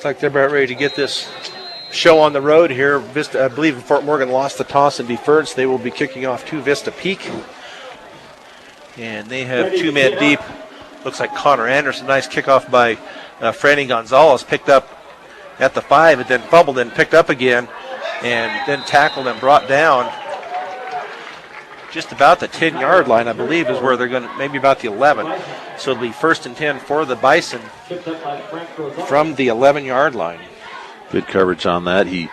like they're about ready to get this show on the road here. Vista, I believe Fort Morgan lost the toss and deferred, so they will be kicking off to Vista Peak. And they have 2 men deep. Looks like Connor Anderson. Nice kickoff by Franny Gonzalez. Picked up at the 5 and then fumbled and picked up again. And then tackled and brought down just about the 10-yard line, I believe, is where they're going to, maybe about the 11. So it'll be 1st and 10 for the Bison from the 11-yard line. Good coverage on that. He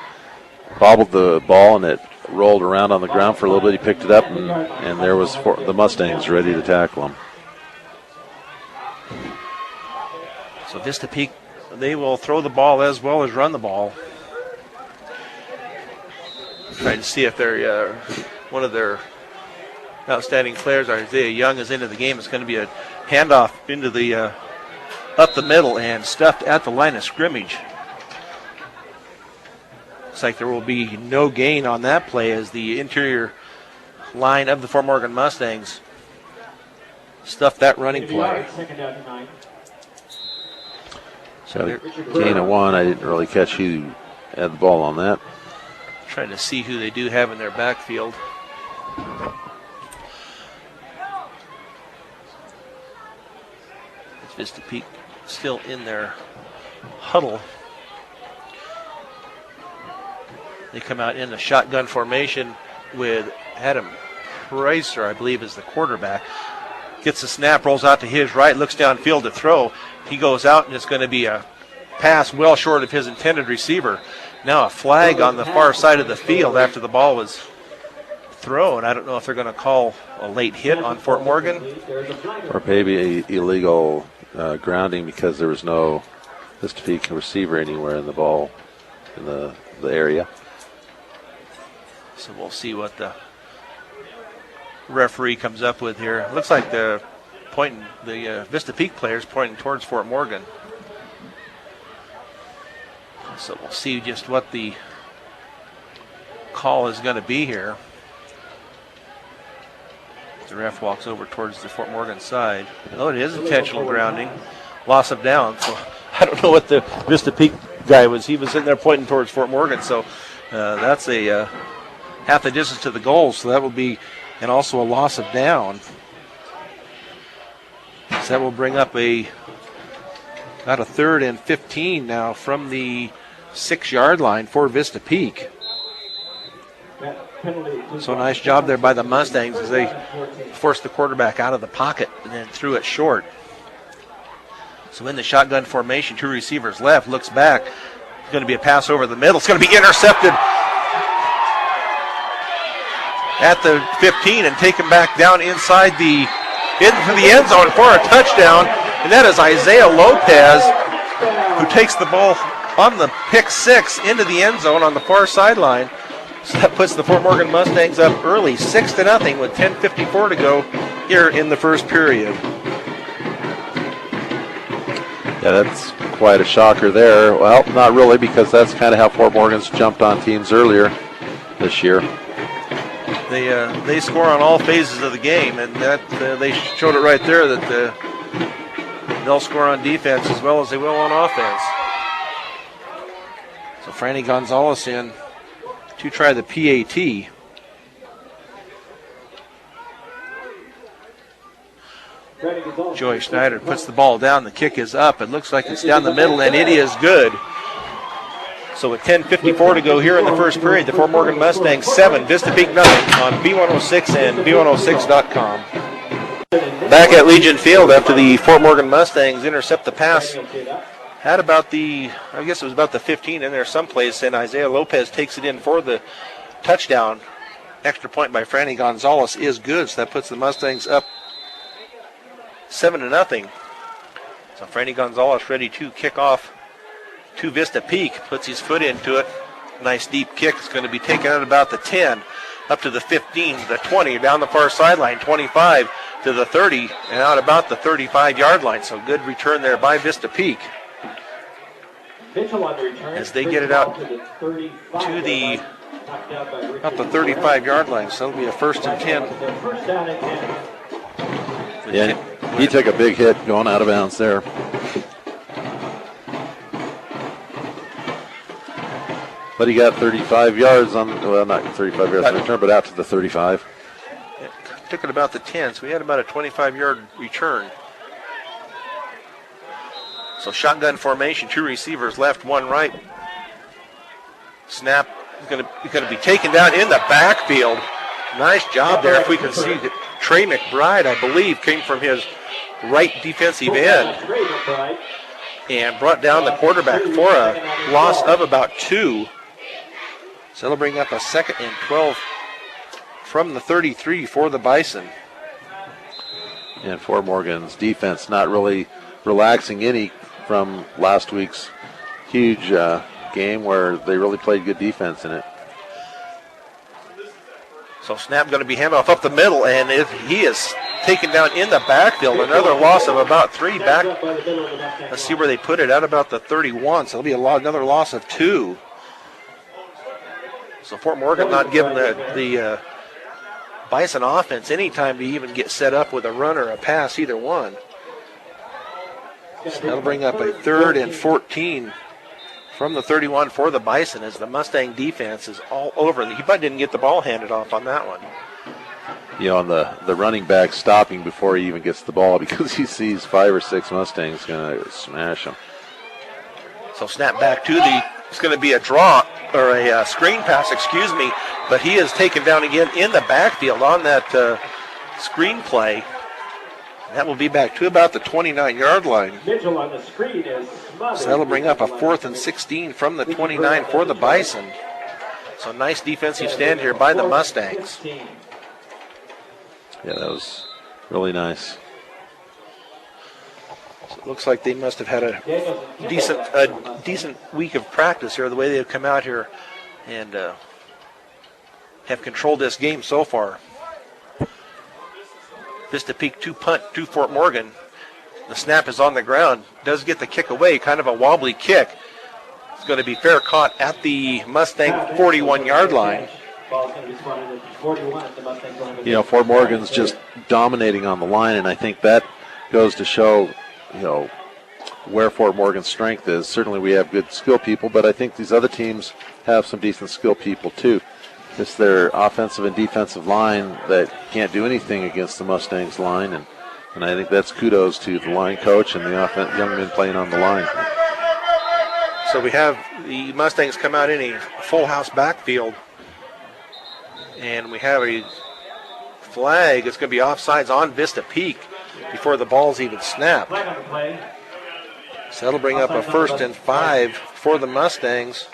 bobbled the ball and it rolled around on the ground for a little bit. He picked it up and there was the Mustangs ready to tackle him. So Vista Peak, they will throw the ball as well as run the ball. Trying to see if they're one of their outstanding players, Isaiah Young, is into the game. It's going to be a handoff into the up the middle and stuffed at the line of scrimmage. Looks like there will be no gain on that play as the interior line of the Fort Morgan Mustangs stuffed that running play. So gain of 1. I didn't really catch who had the ball on that. Trying to see who they do have in their backfield. It's Vista Peak still in their huddle. They come out in the shotgun formation with Adam Pricer, I believe, is the quarterback. Gets the snap, rolls out to his right, looks downfield to throw. He goes out, and it's going to be a pass well short of his intended receiver. Now a flag on the far side of the field after the ball was thrown. I don't know if they're going to call a late hit on Fort Morgan. Or maybe illegal grounding because there was no Vista Peak receiver anywhere in the ball in the area. So we'll see what the referee comes up with here. Looks like the Vista Peak players pointing towards Fort Morgan. So we'll see just what the call is going to be here. The ref walks over towards the Fort Morgan side. Oh, it is intentional grounding. Loss of down. So I don't know what the Vista Peak guy was. He was sitting there pointing towards Fort Morgan. So that's a half the distance to the goal. So that will be, and also a loss of down. So that will bring up about a 3rd and 15 now from the 6-yard line for Vista Peak. So nice job there by the Mustangs as they forced the quarterback out of the pocket and then threw it short. So in the shotgun formation, 2 receivers left, looks back. It's going to be a pass over the middle. It's going to be intercepted at the 15 and taken back down inside into the end zone for a touchdown. And that is Isaiah Lopez, who takes the ball on the pick 6 into the end zone on the far sideline. So that puts the Fort Morgan Mustangs up early, 6-0 with 10:54 to go here in the first period. Yeah, that's quite a shocker there. Well, not really, because that's kind of how Fort Morgan's jumped on teams earlier this year. They score on all phases of the game, and that they showed it right there that they'll score on defense as well as they will on offense. So Franny Gonzalez in to try the PAT. Joey Schneider puts the ball down. The kick is up. It looks like it's down the middle, and it is good. So with 10:54 to go here in the first period, the Fort Morgan Mustangs 7, Vista Peak nothing on B106 and B106.com. Back at Legion Field after the Fort Morgan Mustangs intercept the pass. Had about I guess it was about the 15 in there someplace, and Isaiah Lopez takes it in for the touchdown. Extra point by Franny Gonzalez is good, so that puts the Mustangs up 7-0. So Franny Gonzalez ready to kick off to Vista Peak, puts his foot into it. Nice deep kick. It's going to be taken out about the 10, up to the 15, the 20, down the far sideline, 25 to the 30, and out about the 35-yard line. So good return there by Vista Peak. As they get it out to the 35-yard line. So it'll be a 1st and 10. Yeah, he took a big hit going out of bounds there. But he got 35 yards on, well, not 35 yards on the return, but out to the 35. It took it about the 10, so we had about a 25-yard return. So shotgun formation, 2 receivers left, 1 right. Snap is going to be taken down in the backfield. Nice job there. If we can see that Trey McBride, I believe, came from his right defensive end and brought down the quarterback for a loss of about 2. So it'll bring up a 2nd and 12 from the 33 for the Bison. And Fort Morgan's defense not really relaxing any from last week's huge game where they really played good defense in it. So snap going to be handoff up the middle, and he is taken down in the backfield. Another loss of about 3 back. Let's see where they put it, at about the 31. So it'll be another loss of 2. So Fort Morgan not giving the Bison offense any time to even get set up with a run or a pass, either one. So that'll bring up a 3rd and 14 from the 31 for the Bison, as the Mustang defense is all over. He probably didn't get the ball handed off on that one. You know, on the running back stopping before he even gets the ball because he sees 5 or 6 Mustangs going to smash him. So snap back to it's going to be a draw, or a screen pass, excuse me, but he is taken down again in the backfield on that screen play. That will be back to about the 29-yard line. Mitchell on the screen is smothered. So that'll bring up a 4th and 16 from the 29 for the Bison. So nice defensive stand here by the Mustangs. Yeah, that was really nice. So it looks like they must have had a decent week of practice here, the way they've come out here and have controlled this game so far. Vista Peak 2 punt to Fort Morgan. The snap is on the ground. Does get the kick away, kind of a wobbly kick. It's going to be fair caught at the Mustang 41-yard line. You know, Fort Morgan's just dominating on the line, and I think that goes to show, you know, where Fort Morgan's strength is. Certainly we have good skill people, but I think these other teams have some decent skill people too. It's their offensive and defensive line that can't do anything against the Mustangs line, and I think that's kudos to the line coach and the young men playing on the line. So we have the Mustangs come out in a full house backfield, and we have a flag. It's going to be offsides on Vista Peak before the ball's even snapped. So that'll bring up a 1st and 5 for the Mustangs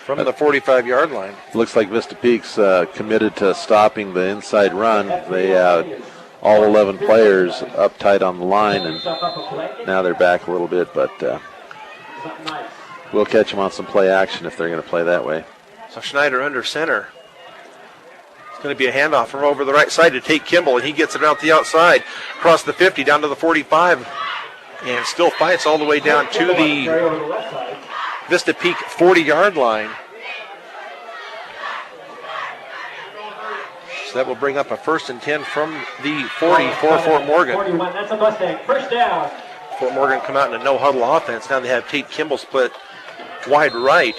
from the 45-yard line. Looks like Vista Peak's committed to stopping the inside run. They had all 11 players up tight on the line, and now they're back a little bit, but we'll catch them on some play action if they're going to play that way. So Schneider under center. It's going to be a handoff from over the right side to Tate Kimball, and he gets it out the outside, across the 50, down to the 45, and still fights all the way down to the Vista Peak 40-yard line. So that will bring up a 1st and 10 from the 40 for Fort Morgan. 41, that's a Mustang. First down. Fort Morgan come out in a no-huddle offense. Now they have Tate Kimball split wide right.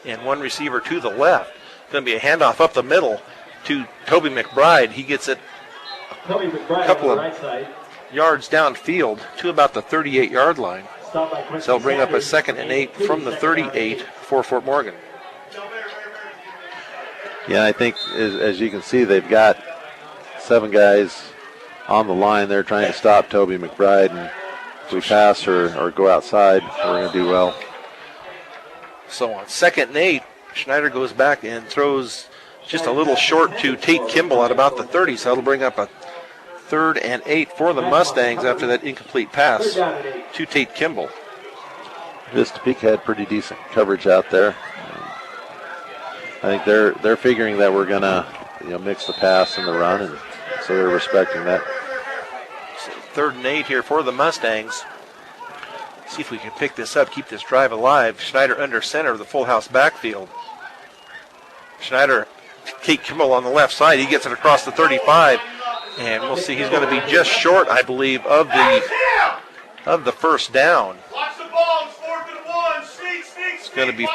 And one receiver to the left. It's going to be a handoff up the middle to Toby McBride. He gets it a couple of yards downfield to about the 38-yard line. So they'll bring up a 2nd and 8 from the 38 for Fort Morgan. Yeah, I think as you can see, they've got 7 guys on the line. They're trying to stop Toby McBride, and if we pass or go outside, we're going to do well. So on 2nd and 8, Schneider goes back and throws just a little short to Tate Kimball at about the 30. So that'll bring up a 3rd and 8 for the Mustangs after that incomplete pass to Tate Kimball. Vista Peak had pretty decent coverage out there. I think they're figuring that we're gonna mix the pass and the run, and so they're respecting that. So 3rd and 8 here for the Mustangs. See if we can pick this up, keep this drive alive. Schneider under center of the full house backfield. Schneider, Tate Kimball on the left side. He gets it across the 35. And we'll see, he's going to be just short, I believe, of the first down. going to be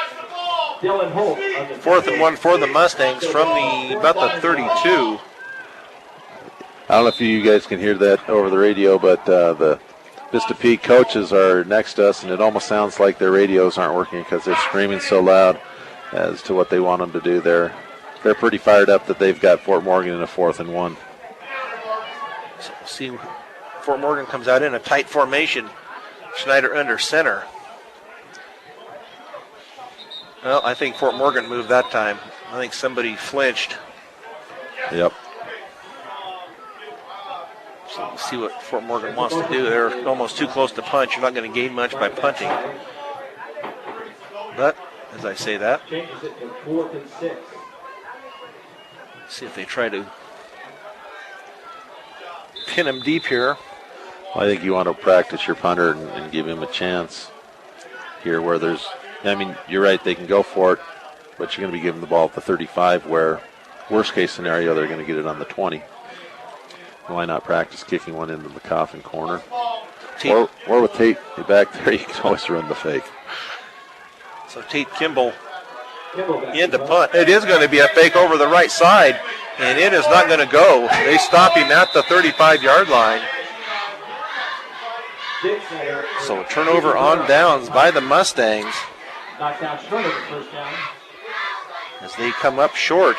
Dylan Holt on the 4th and 1 for the Mustangs from about the 32. I don't know if you guys can hear that over the radio, but the Vista Peak coaches are next to us, and it almost sounds like their radios aren't working because they're screaming so loud as to what they want them to do. They're pretty fired up that they've got Fort Morgan in a 4th and 1. So we'll see. Fort Morgan comes out in a tight formation. Schneider under center. Well, I think Fort Morgan moved that time. I think somebody flinched. Yep. So we'll see what Fort Morgan wants to do. They're almost too close to punch. You're not going to gain much by punting. But as I say that, changes it to 4th and 6. see if they try to pin him deep here. Well, I think you want to practice your punter and give him a chance here where there's, I mean, you're right, they can go for it, but you're going to be giving the ball at the 35 where, worst case scenario, they're going to get it on the 20. Why not practice kicking one into the coffin corner? Or with Tate back there, you can always run the fake. So Tate Kimball into punt. It is going to be a fake over the right side, and it is not going to go. They stop him at the 35-yard line. So a turnover on downs by the Mustangs Knocked out short of the first down. as they come up short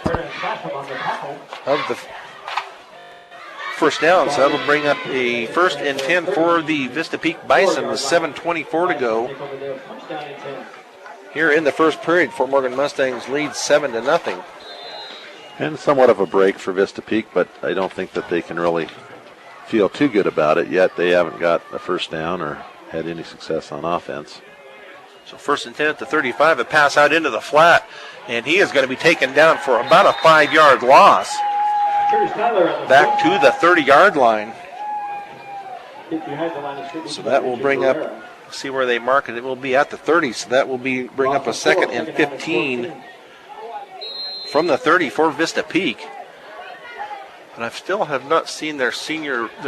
Basham on the tackle. of the first down. So that'll bring up a 1st and 10 for the Vista Peak Bison with 7:24 to go. Take over there, touchdown and 10. Here in the first period, Fort Morgan Mustangs lead 7-0. And somewhat of a break for Vista Peak, but I don't think that they can really feel too good about it yet. They haven't got a first down or had any success on offense. So 1st and 10 at the 35, a pass out into the flat, and he is going to be taken down for about a 5-yard loss. Here's Tyler on the Back to the 30-yard line. Get behind the line of scrimmage. So that will bring up, see where they mark it. It will be at the 30, so that will bring up a 2nd and 15 from the 30 for Vista Peak. And I still have not seen their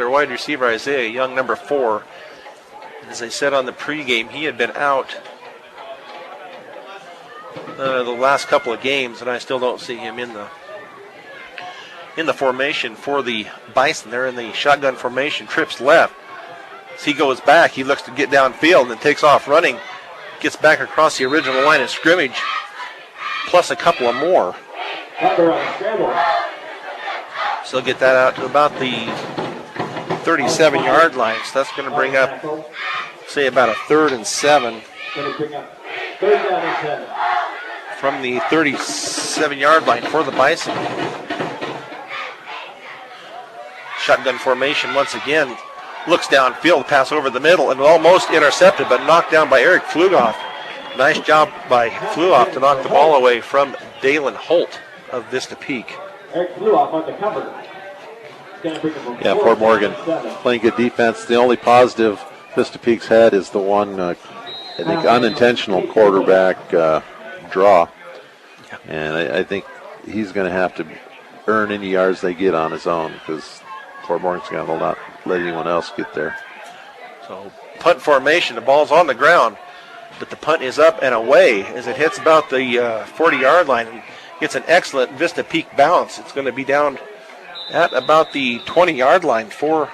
wide receiver, Isaiah Young, number 4. As I said on the pregame, he had been out the last couple of games, and I still don't see him in the formation for the Bison. They're in the shotgun formation, trips left. As he goes back, he looks to get downfield and then takes off running, gets back across the original line of scrimmage, plus a couple of more. Tyler on the scramble. So they'll get that out to about the 37-yard line. So that's going to bring up, say, about a 3rd and 7 Going to bring up 3rd down and 10. from the 37-yard line for the Bison. Shotgun formation once again. Looks downfield, pass over the middle, and almost intercepted, but knocked down by Eric Flugoff. Nice job by Flugoff to knock the ball away from Dalen Holt of Vista Peak. Eric Fluoff on the cover. Yeah, Fort Morgan playing good defense. The only positive Vista Peak's had is the one, I think, unintentional quarterback draw. And I think he's going to have to earn any yards they get on his own because Fort Morgan's going to not let anyone else get there. So punt formation, the ball's on the ground, but the punt is up and away as it hits about the 40-yard line and gets an excellent Vista Peak bounce. It's going to be down at about the 20-yard line for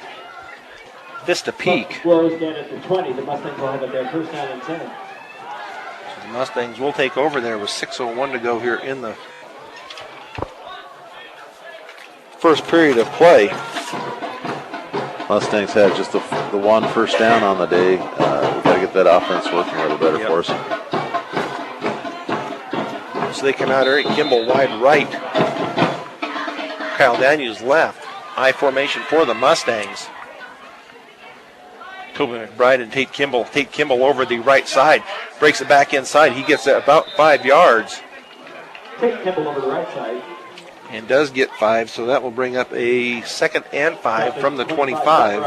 Vista Peak. Squirrels down at the 20. The Mustangs will have it there, 1st down and 10. So the Mustangs will take over there with 6:01 to go here in the first period of play. Mustangs had just the one first down on the day. We've got to get that offense working a little better for us. So they come out, Eric Kimball wide right. Kyle Daniels left. I formation for the Mustangs. Toby McBride and Tate Kimball. Tate Kimball over the right side. Breaks it back inside. He gets it about 5 yards. Tate Kimball over the right side. And does get 5, so that will bring up a 2nd and 5 from the 25.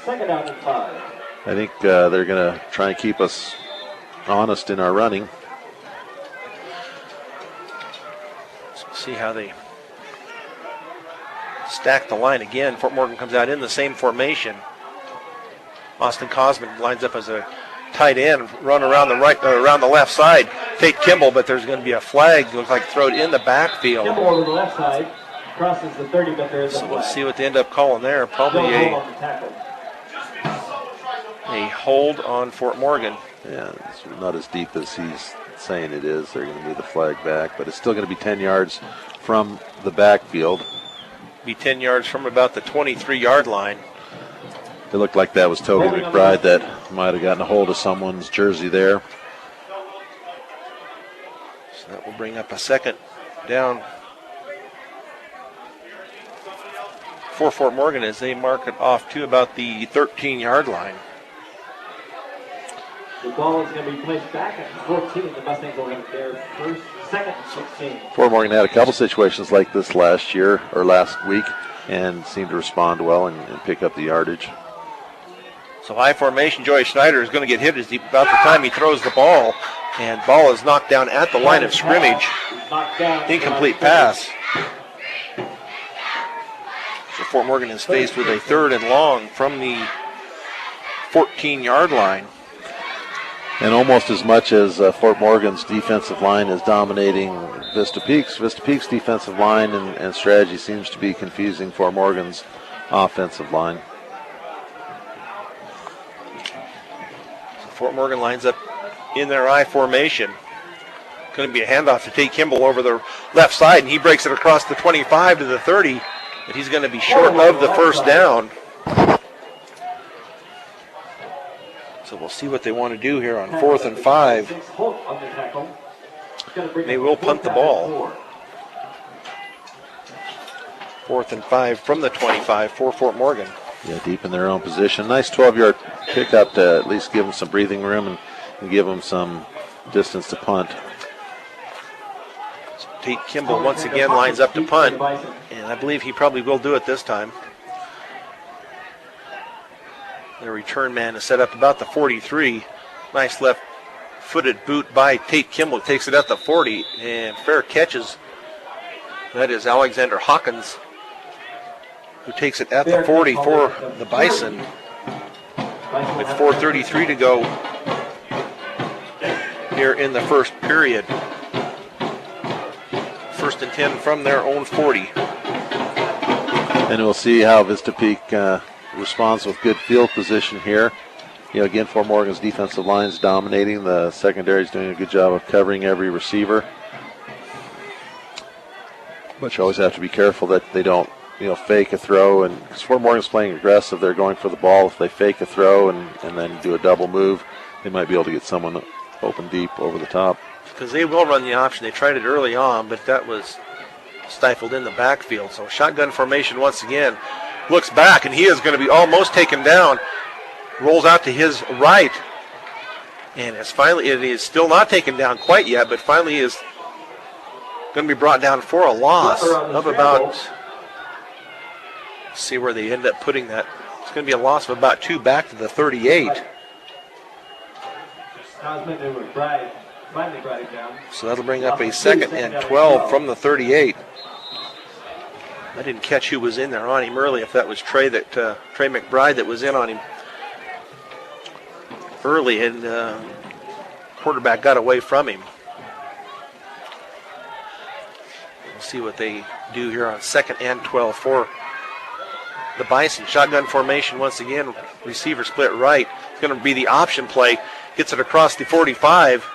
2nd down and 5. I think they're going to try and keep us honest in our running. See how they stack the line again. Fort Morgan comes out in the same formation. Austin Cosman lines up as a tight end run around the right, around the left side, Tate Kimball, but there's going to be a flag. It looks like thrown in the backfield. Kimball over the left side, crosses the 30, but there is a So flag. we'll see what they end up calling there. Probably Don't hold on the tackle. a hold on Fort Morgan. Yeah, it's not as deep as he's saying it is. They're going to move the flag back, but it's still going to be 10 yards from the backfield. Be 10 yards from about the 23-yard line. It looked like that was Toby McBride that might have gotten a hold of someone's jersey there. So that will bring up a second down for Fort Morgan as they mark it off to about the 13-yard line. The ball is going to be placed back at 14. The Mustangs will have their second 16. Fort Morgan had a couple situations like this last year or last week and seemed to respond well and pick up the yardage. So high formation, Joey Schneider is going to get hit about the time he throws the ball. And ball is knocked down at the line of scrimmage. Incomplete pass. So Fort Morgan is faced with a 3rd and long from the 14-yard line. And almost as much as Fort Morgan's defensive line is dominating Vista Peak's defensive line and strategy seems to be confusing Fort Morgan's offensive line. Fort Morgan lines up in their I formation. Going to be a handoff to Tate Kimball over the left side, and he breaks it across the 25 to the 30, but he's going to be short of the first down. So we'll see what they want to do here on 4th and 5. They will punt the ball. 4th and 5 from the 25 for Fort Morgan. Yeah, deep in their own position. Nice 12-yard pickup to at least give them some breathing room and give them some distance to punt. Tate Kimball once again lines up to punt, and I believe he probably will do it this time. The return man is set up about the 43. Nice left-footed boot by Tate Kimball. Takes it at the 40, and fair catches. That is Alexander Hawkins, who takes it at the 40 for the Bison. With 4:33 to go here in the first period. 1st and 10 from their own 40. And we'll see how Vista Peak responds with good field position here. Again, Fort Morgan's defensive line is dominating. The secondary is doing a good job of covering every receiver. But you always have to be careful that they don't, fake a throw. And because Fort Morgan's playing aggressive, they're going for the ball. If they fake a throw and then do a double move, they might be able to get someone open deep over the top. Because they will run the option. They tried it early on, but that was stifled in the backfield. So shotgun formation once again. Looks back, and he is going to be almost taken down. Rolls out to his right. And it is still not taken down quite yet, but finally is going to be brought down for a loss of about, let's see where they end up putting that. It's going to be a loss of about 2 back to the 38. So that'll bring up a 2nd and 12 from the 38. I didn't catch who was in there on him early, if that was Trey McBride that was in on him early, and quarterback got away from him. We'll see what they do here on 2nd and 12 for the Bison. Shotgun formation once again. Receiver split right. It's going to be the option play. Gets it across the 45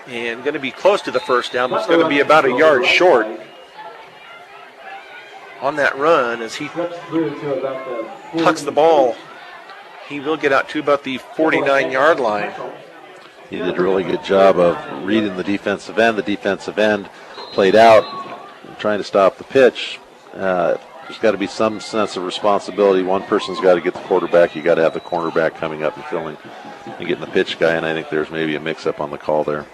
and going to be close to the first down, but it's going to be about a yard short on that run as he pucks the ball. He will get out to about the 49-yard line. He did a really good job of reading the defensive end. The defensive end played out, trying to stop the pitch. There's got to be some sense of responsibility. One person's got to get the quarterback. You got to have the cornerback coming up and filling and getting the pitch guy, and I think there's maybe a mix-up on the call there.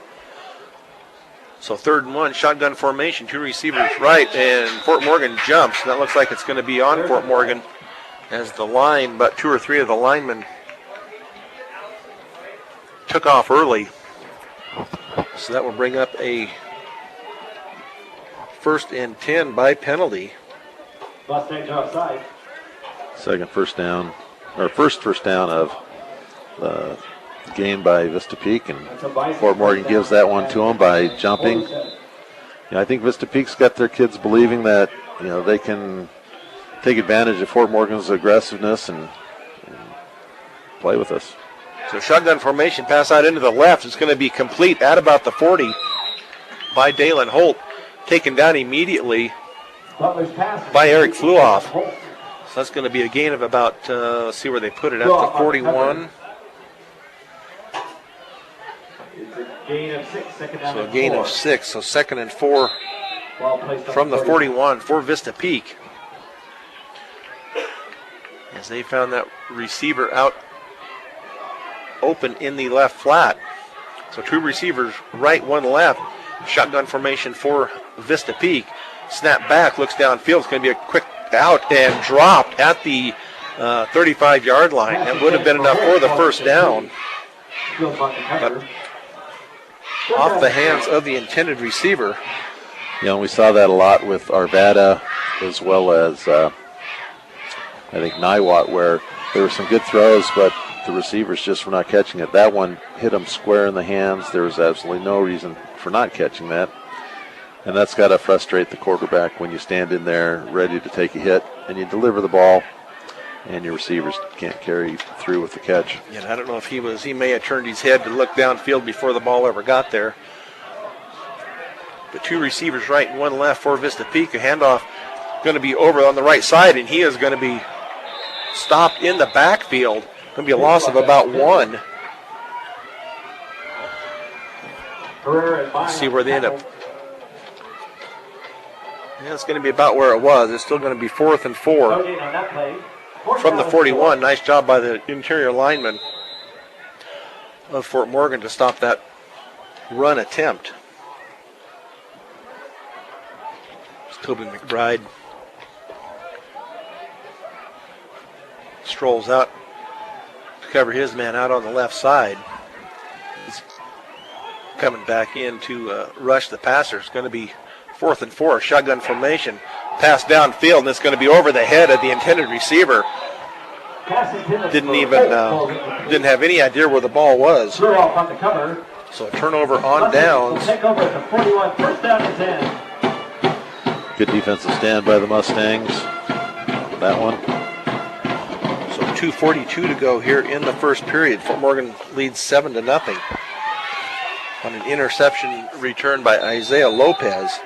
So 3rd and 1, shotgun formation, 2 receivers right, and Fort Morgan jumps. That looks like it's going to be on Fort Morgan as the line, but 2 or 3 of the linemen took off early. So that will bring up a 1st and 10 by penalty. First first down of the gain by Vista Peak, and Fort Morgan gives that one to them by jumping. I think Vista Peak's got their kids believing that they can take advantage of Fort Morgan's aggressiveness and play with us. So shotgun formation, pass out into the left. It's going to be complete at about the 40 by Dalen Holt, taken down immediately by Eric Fluhoff. So that's going to be a gain of about, let's see where they put it, at the 41. So a gain of 6, so 2nd and 4 from the 41 for Vista Peak. As they found that receiver out open in the left flat. So 2 receivers, right, 1 left. Shotgun formation for Vista Peak. Snap back, looks downfield. It's going to be a quick out and dropped at the 35-yard line. That would have been enough for the first down. But off the hands of the intended receiver. We saw that a lot with Arvada as well as I think Niwot, where there were some good throws, but the receivers just were not catching it. That one hit them square in the hands. There was absolutely no reason for not catching that. And that's got to frustrate the quarterback when you stand in there ready to take a hit and you deliver the ball and your receivers can't carry through with the catch. Yeah, I don't know if he may have turned his head to look downfield before the ball ever got there. But 2 receivers right and 1 left for Vista Peak. A handoff going to be over on the right side, and he is going to be stopped in the backfield. Going to be a loss of about 1. Let's see where they end up. Yeah, it's going to be about where it was. It's still going to be 4th and 4 from the 41. Nice job by the interior lineman of Fort Morgan to stop that run attempt. It's Toby McBride. Strolls out to cover his man out on the left side. He's coming back in to rush the passer. It's going to be 4th and 4, shotgun formation. Pass downfield, and it's going to be over the head of the intended receiver. Didn't have any idea where the ball was. So a turnover on downs. Good defensive stand by the Mustangs. That one. So 2:42 to go here in the first period. Fort Morgan leads 7-0 on an interception return by Isaiah Lopez.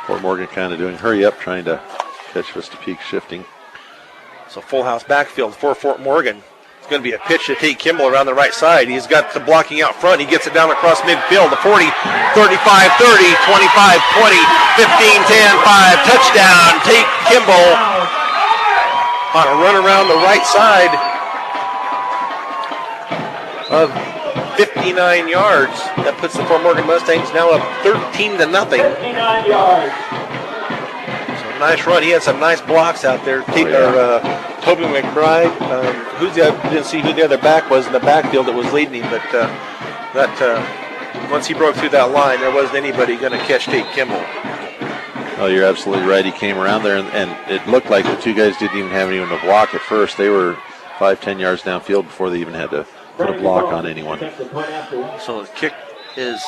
Fort Morgan kind of doing hurry up, trying to catch Vista Peak shifting. So full house backfield for Fort Morgan. It's going to be a pitch to Tate Kimball around the right side. He's got the blocking out front. He gets it down across midfield. The 40, 35, 30, 25, 20, 15, 10, 5. Touchdown, Tate Kimball on a run around the right side of 59 yards. That puts the Fort Morgan Mustangs now up 13-0. 59 yards. So nice run. He had some nice blocks out there. Toby McBride. Didn't see who the other back was in the backfield that was leading him, but once he broke through that line, there wasn't anybody going to catch Tate Kimball. Oh, you're absolutely right. He came around there, and it looked like the 2 guys didn't even have anyone to block at first. They were 5-10 yards downfield before they even had to put a block on anyone. So the kick is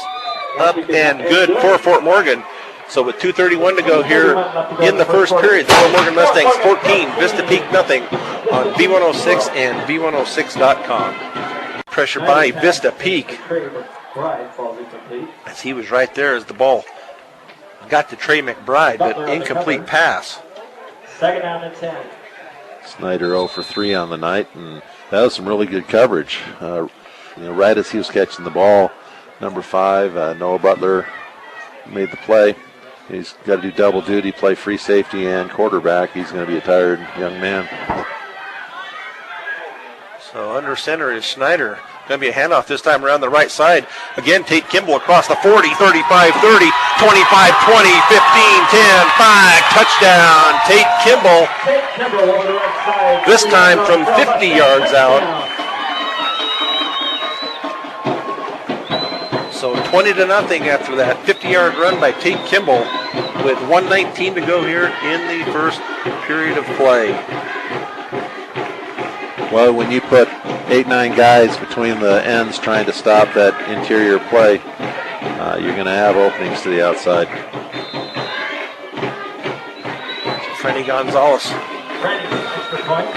up and good for Fort Morgan. So with 2:31 to go here in the first period, the Fort Morgan Mustangs 14, Vista Peak nothing on V106 and V106.com. Pressure by Vista Peak. As he was right there as the ball got to Trey McBride, but incomplete pass. 2nd down and 10. Snyder 0 for 3 on the night, and that was some really good coverage. Right as he was catching the ball, number 5, Noah Butler, made the play. He's got to do double duty, play free safety and quarterback. He's going to be a tired young man. So under center is Snyder. Going to be a handoff this time around the right side. Again, Tate Kimball across the 40, 35, 30, 25, 20, 15, 10, 5. Touchdown, Tate Kimball. This time from 50 yards out. So 20-0 after that 50-yard run by Tate Kimball with 1:19 to go here in the first period of play. Well, when you put 8-9 guys between the ends trying to stop that interior play, you're going to have openings to the outside. Franny Gonzalez Franny, extra point.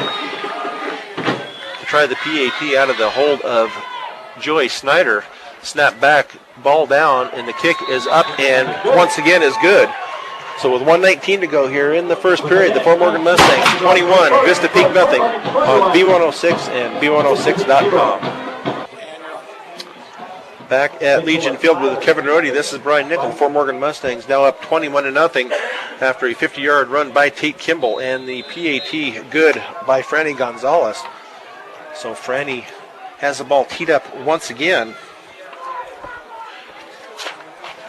to try the PAT out of the hold of Joey Snyder. Snap back, ball down, and the kick is up and once again is good. So with 1:19 to go here in the first period, the Fort Morgan Mustangs 21, Vista Peak nothing on B106 and B106.com. Back at Legion Field with Kevin Rohde, this is Brian Nickel. Fort Morgan Mustangs now up 21-0 after a 50-yard run by Tate Kimball, and the PAT good by Franny Gonzalez. So Franny has the ball teed up once again.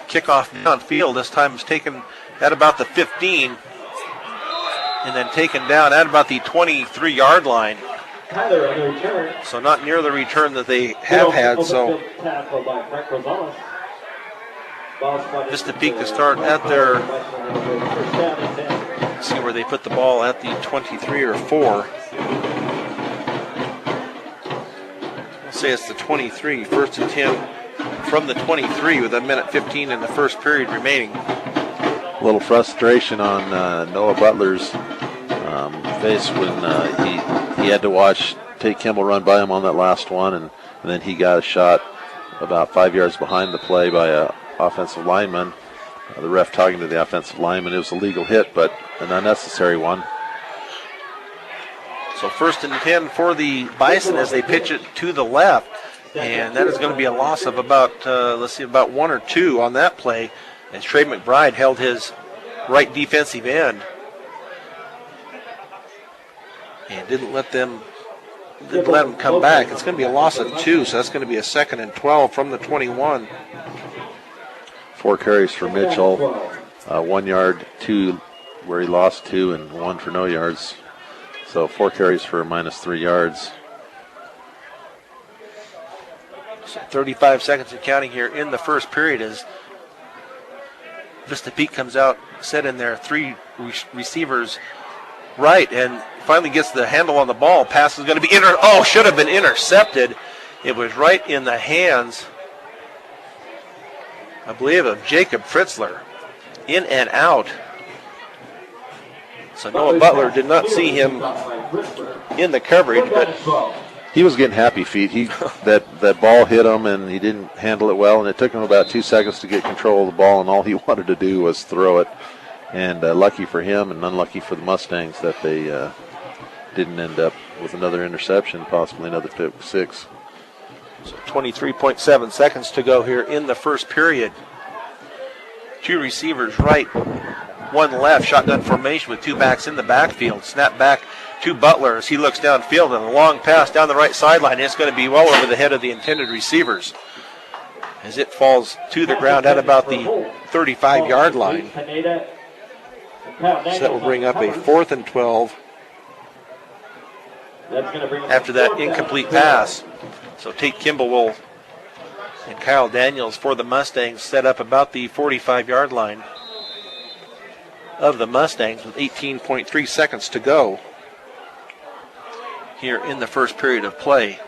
Kickoff downfield. This time is taken at about the 15 and then taken down at about the 23-yard line. Tyler on the return. So not near the return that they have had. So Tackle by Frank Rosales. Ball spotted Vista Peak to start at their, First down and 10. see where they put the ball at the 23 or 4. I'll say it's the 23, first and 10 from the 23 with 1:15 in the first period remaining. A little frustration on Noah Butler's face when he had to watch Tate Kimball run by him on that last one, and then he got a shot about 5 yards behind the play by an offensive lineman. The ref talking to the offensive lineman. It was a legal hit, but an unnecessary one. So first and 10 for the Bison as they pitch it to the left. And that is going to be a loss of about, about 1 or 2 on that play. As Trey McBride held his right defensive end and didn't let them come back. It's going to be a loss of 2, so that's going to be a 2nd and 12 from the 21. 4 carries for Mitchell, 1 yard, 2 where he lost 2, and 1 for no yards. So 4 carries for -3 yards. So 35 seconds and counting here in the first period as Vista Peak comes out, set in there, 3 receivers right, and finally gets the handle on the ball. Pass is going to be should have been intercepted. It was right in the hands, I believe, of Jacob Fritzler. In and out. So Noah Butler did not see him in the coverage, but he was getting happy feet. That ball hit him, and he didn't handle it well, and it took him about 2 seconds to get control of the ball, and all he wanted to do was throw it. And lucky for him and unlucky for the Mustangs that they didn't end up with another interception, possibly another pick 6. So 23.7 seconds to go here in the first period. 2 receivers right, 1 left, shotgun formation with 2 backs in the backfield. Snap back to Butler as he looks downfield, and a long pass down the right sideline. It's going to be well over the head of the intended receivers as it falls to the ground at about the 35-yard line. So that will bring up a 4th and 12 after that incomplete pass. So Tate Kimball and Kyle Daniels for the Mustangs set up about the 45-yard line of the Mustangs with 18.3 seconds to go here in the first period of play.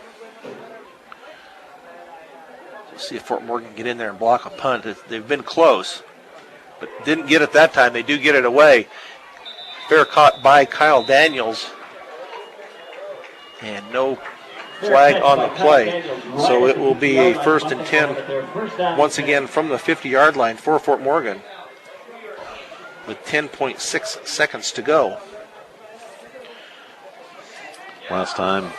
We'll see if Fort Morgan can get in there and block a punt. They've been close, but didn't get it that time. They do get it away. Fair caught by Kyle Daniels, and no flag on the play. So it will be a 1st and 10 once again from the 50-yard line for Fort Morgan with 10.6 seconds to go. Last time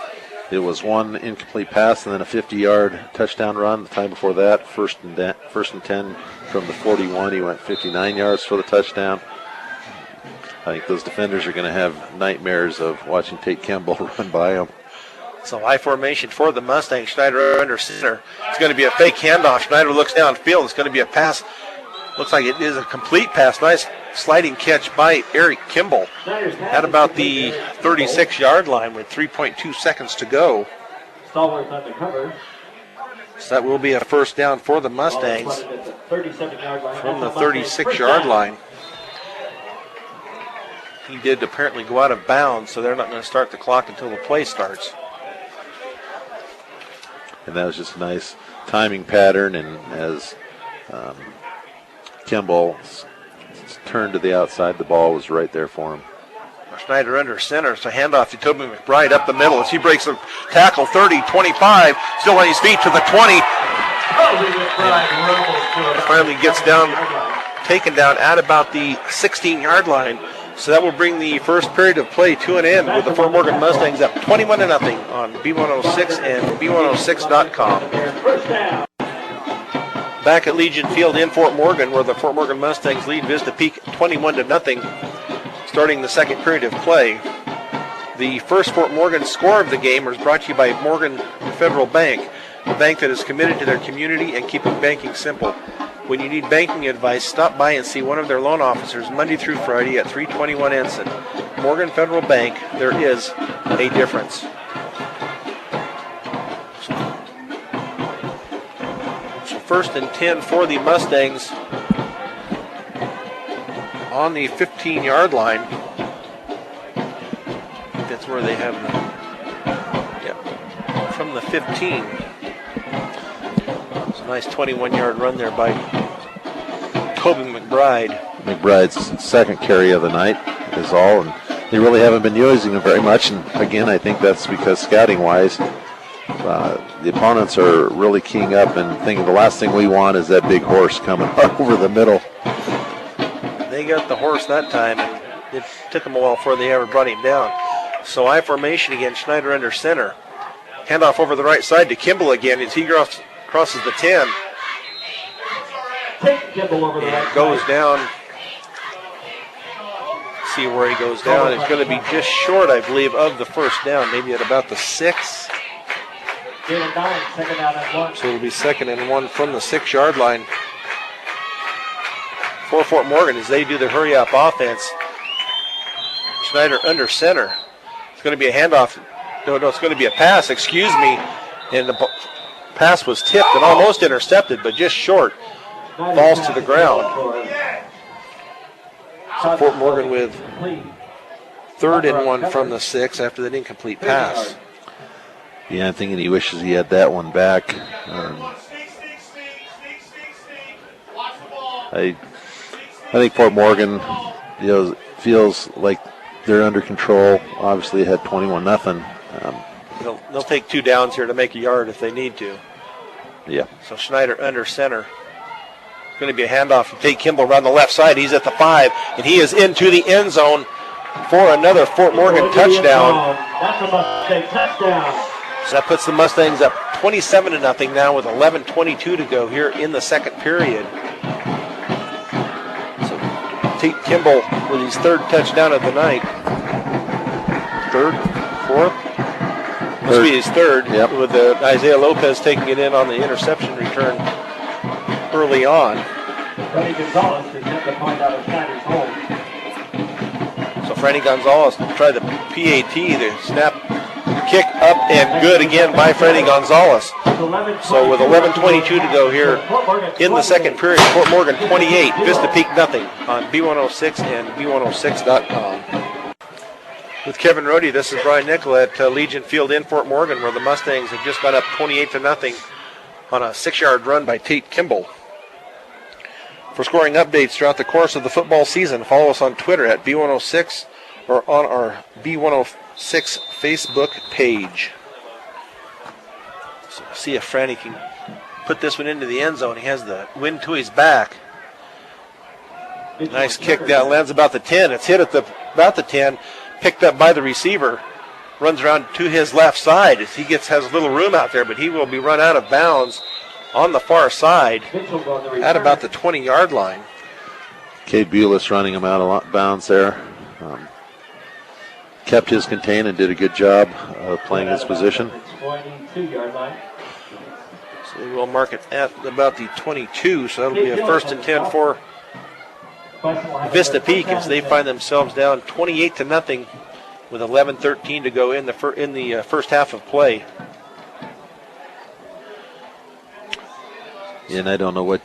it was 1 incomplete pass and then a 50-yard touchdown run. The time before that, first and 10 from the 41. He went 59 yards for the touchdown. I think those defenders are going to have nightmares of watching Tate Kimball run by them. So high formation for the Mustangs. Schneider under center. It's going to be a fake handoff. Schneider looks downfield. It's going to be a pass. Looks like it is a complete pass. Nice sliding catch by Eric Kimball at about the 36-yard line with 3.2 seconds to go. So that will be a 1st down for the Mustangs from the 36-yard line. He did apparently go out of bounds, so they're not going to start the clock until the play starts. and that was just a nice timing pattern. And as Kimball turned to the outside, the ball was right there for him. Schneider under center, so handoff to Toby McBride up the middle as he breaks the tackle. 30, 25, still on his feet to the 20. Finally gets down, taken down at about the 16-yard line. So that will bring the first period of play to an end with the Fort Morgan Mustangs up 21-0 on B106 and B106.com. Back at Legion Field in Fort Morgan, where the Fort Morgan Mustangs lead Vista Peak 21-0, starting the second period of play. The first Fort Morgan score of the game was brought to you by Morgan Federal Bank, a bank that is committed to their community and keeping banking simple. When you need banking advice, stop by and see one of their loan officers Monday through Friday at 321 Ensign. Morgan Federal Bank, there is a difference. So first and 10 for the Mustangs on the 15-yard line. I think that's where they have the, from the 15. It's a nice 21-yard run there by Toby McBride. McBride's second carry of the night is all, and they really haven't been using him very much. And again, I think that's because scouting-wise, the opponents are really keying up and thinking the last thing we want is that big horse coming over the middle. They got the horse that time, and it took them a while before they ever brought him down. So I formation again, Schneider under center. Handoff over the right side to Kimball again as he crosses the 10. And goes down. See where he goes down. It's going to be just short, I believe, of the first down, maybe at about the 6. So it'll be 2nd and 1 from the 6-yard line for Fort Morgan as they do the hurry-up offense. Schneider under center. It's going to be a handoff. No, it's going to be a pass, excuse me. And the pass was tipped and almost intercepted, but just short. Falls to the ground. So Fort Morgan with 3rd and 1 from the 6 after that incomplete pass. Yeah, I'm thinking he wishes he had that one back. I think Fort Morgan, feels like they're under control. Obviously, it had 21-0. They'll take 2 downs here to make a yard if they need to. Yeah. So Schneider under center. It's going to be a handoff to Tate Kimball around the left side. He's at the 5, and he is into the end zone for another Fort Morgan touchdown. That's a Mustang touchdown. So that puts the Mustangs up 27-0 now with 11:22 to go here in the second period. So Tate Kimball with his 3rd touchdown of the night. 3rd? 4th? Must be his 3rd, yep. With Isaiah Lopez taking it in on the interception return early on. Freddie Gonzalez is yet to find out if Schneider's home. So Freddie Gonzalez tried the PAT, the snap, kick up and good again by Freddie Gonzalez. So with 11:22 to go here in the second period, Fort Morgan 28, Vista Peak nothing on B106 and B106.com. With Kevin Rohde, this is Brian Nickel at Legion Field in Fort Morgan, where the Mustangs have just gone up 28-0 on a 6-yard run by Tate Kimball. For scoring updates throughout the course of the football season, follow us on Twitter at B106 or on our B106 Facebook page. So see if Franny can put this one into the end zone. He has the wind to his back. Nice kick down, lands about the 10. It's hit at about the 10. Picked up by the receiver, runs around to his left side as he has a little room out there, but he will be run out of bounds on the far side at about the 20-yard line. Cade Bulis running him out of bounds there. Kept his contain and did a good job of playing his position. So they will mark it at about the 22, so that'll be a 1st and 10 for Vista Peak as they find themselves down 28-0 with 11:13 to go in the first half of play. And I don't know what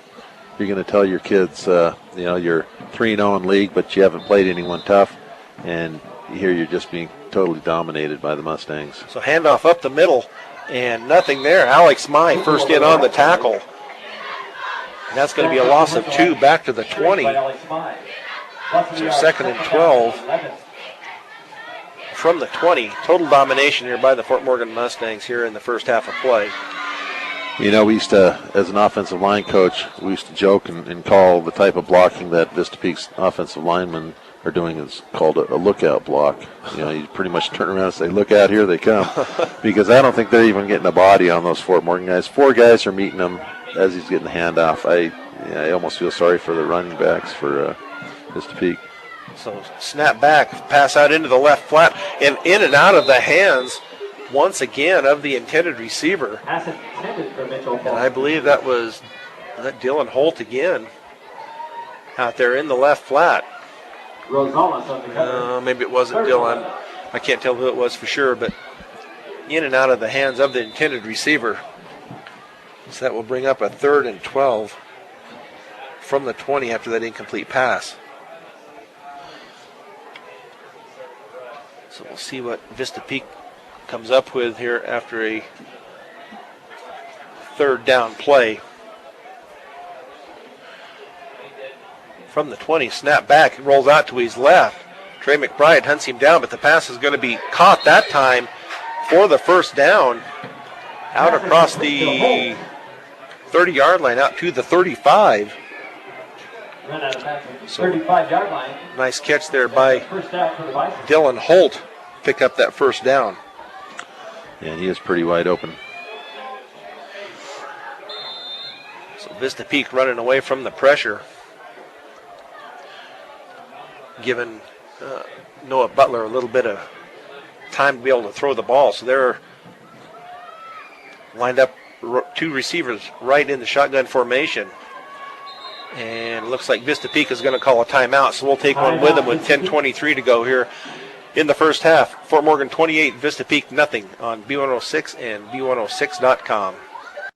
you're going to tell your kids. You're 3-0 in league, but you haven't played anyone tough, and here you're just being totally dominated by the Mustangs. So handoff up the middle, and nothing there. Alex Mai first in on the tackle. And that's going to be a loss of 2 back to the 20. So second and 12 from the 20. Total domination here by the Fort Morgan Mustangs here in the first half of play. You know, we used to, as an offensive line coach, we used to joke and call the type of blocking that Vista Peak's offensive linemen are doing is called a lookout block. You know, you pretty much turn around and say, look out, here they come. Because I don't think they're even getting a body on those Fort Morgan guys. 4 guys are meeting him as he's getting the handoff. I almost feel sorry for the running backs for Vista Peak. So snap back, pass out into the left flat, and in and out of the hands once again of the intended receiver. And I believe that was Dylan Holt again out there in the left flat. Maybe it wasn't Dylan. I can't tell who it was for sure, but in and out of the hands of the intended receiver. So that will bring up a 3rd and 12 from the 20 after that incomplete pass. So we'll see what Vista Peak comes up with here after a 3rd down play. From the 20, snap back, rolls out to his left. Trey McBride hunts him down, but the pass is going to be caught that time for the first down. Out across the 30-yard line, out to the 35. So, 35-yard line. Nice catch there by Dylan Holt. Pick up that first down. Yeah, he is pretty wide open. So Vista Peak running away from the pressure, giving Noah Butler a little bit of time to be able to throw the ball. So they're lined up 2 receivers right in the shotgun formation. And it looks like Vista Peak is going to call a timeout, so we'll take one with them with 10:23 to go here in the first half. Fort Morgan 28, Vista Peak nothing on B106 and B106.com.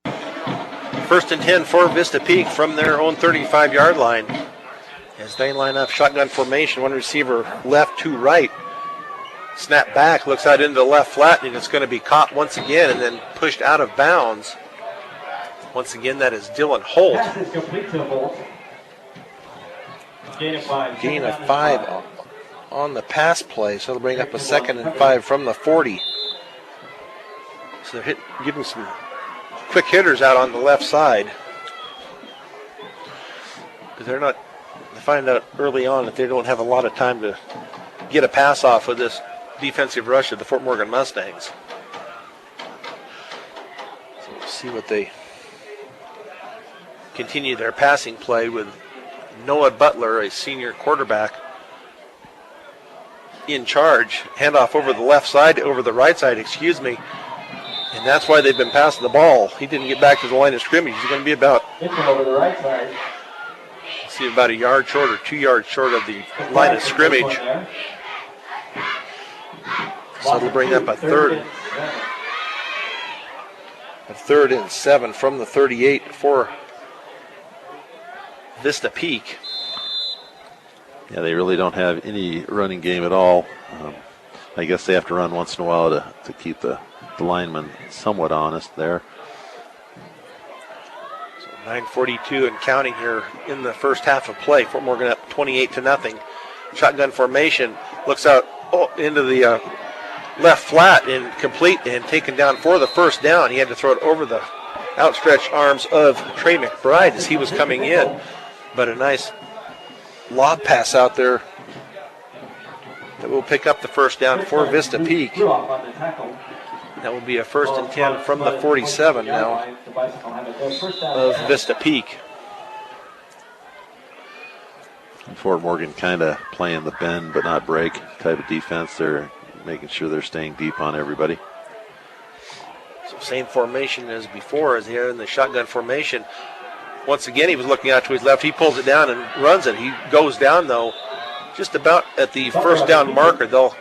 1st and 10 for Vista Peak from their own 35-yard line as they line up shotgun formation. 1 receiver left, 2 right. Snap back, looks out into the left flat, and it's going to be caught once again and then pushed out of bounds. Once again, that is Dylan Holt. Pass is complete to Holt. Gain of 5 on the pass play, so they'll bring up a 2nd and 5 from the 40. So they're getting some quick hitters out on the left side. Because they find out early on that they don't have a lot of time to get a pass off with this defensive rush of the Fort Morgan Mustangs. So we'll see what they continue their passing play with Noah Butler, a senior quarterback, in charge. Handoff over the left side, over the right side, and that's why they've been passing the ball. He didn't get back to the line of scrimmage. He's going to be about over the right side. about a yard short or 2 yards short of the line of scrimmage. So it'll bring up a 3rd and 7 from the 38 for Vista Peak. Yeah, they really don't have any running game at all. I guess they have to run once in a while to keep the linemen somewhat honest there. So 9:42 and counting here in the first half of play. Fort Morgan up 28-0. Shotgun formation, looks out into the left flat and complete and taken down for the first down. He had to throw it over the outstretched arms of Trey McBride as he was coming in. But a nice lob pass out there that will pick up the first down for Vista Peak. That will be a 1st and 10 from the 47 now of Vista Peak. And Fort Morgan kind of playing the bend but not break type of defense. They're making sure they're staying deep on everybody. So same formation as before, as they're in the shotgun formation. Once again, he was looking out to his left. He pulls it down and runs it. He goes down, though, just about at the first down marker. They'll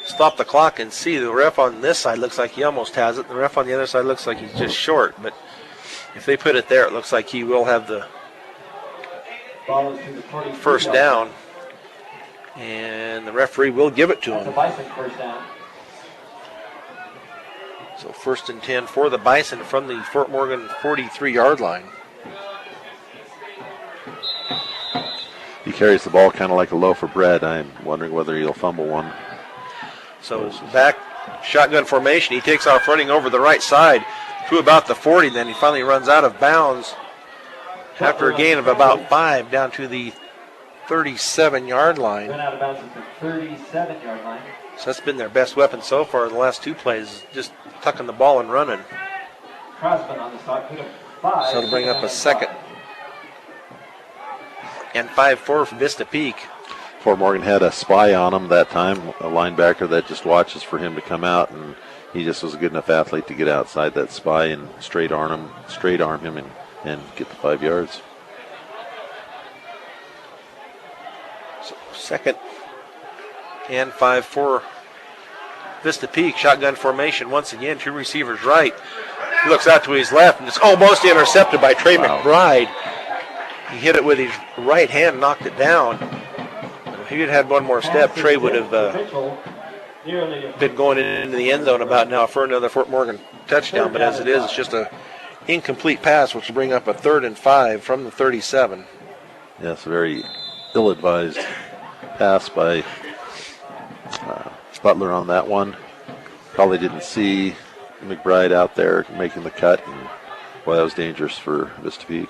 stop the clock and see. The ref on this side looks like he almost has it. The ref on the other side looks like he's just short. But if they put it there, it looks like he will have the first down. And the referee will give it to That's a him. Bison first down. So 1st and 10 for the Bison from the Fort Morgan 43-yard line. He carries the ball kind of like a loaf of bread. I'm wondering whether he'll fumble one. So back shotgun formation. He takes off running over the right side to about the 40. Then he finally runs out of bounds after a gain of about 5 down to the 37-yard line. Went out of bounds at the 37-yard line. So that's been their best weapon so far in the last 2 plays, just tucking the ball and running. Crossman on the stop. Pick up 5. So it'll bring up a 2nd and 5 for Vista Peak. Fort Morgan had a spy on him that time, a linebacker that just watches for him to come out, and he just was a good enough athlete to get outside that spy and straight arm him and get the 5 yards. So 2nd and 5 for Vista Peak. Shotgun formation once again. 2 receivers right. He looks out to his left and it's almost intercepted by Trey McBride. He hit it with his right hand, knocked it down. If he had had one more step, Trey would have been going into the end zone about now for another Fort Morgan touchdown. But as it is, it's just a incomplete pass, which will bring up a 3rd and 5 from the 37. Yes, very ill-advised pass by Butler on that one. Probably didn't see McBride out there making the cut, and boy, that was dangerous for Vista Peak.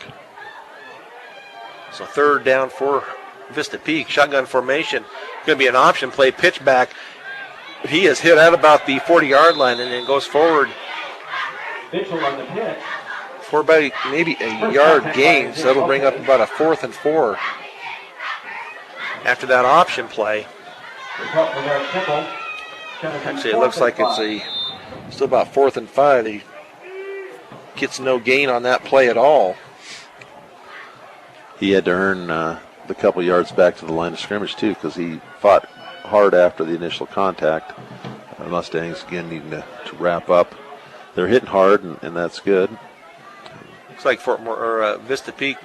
So 3rd down for Vista Peak. Shotgun formation. Going to be an option play, pitch back. He is hit at about the 40-yard line and then goes forward Mitchell on the pitch. for about maybe a yard gain. So that'll bring up about a 4th and 4. After that option play. Actually, it looks like it's still about 4th and 5. He gets no gain on that play at all. He had to earn the couple yards back to the line of scrimmage, too, because he fought hard after the initial contact. Mustangs, again, needing to wrap up. They're hitting hard, and that's good. Looks like Vista Peak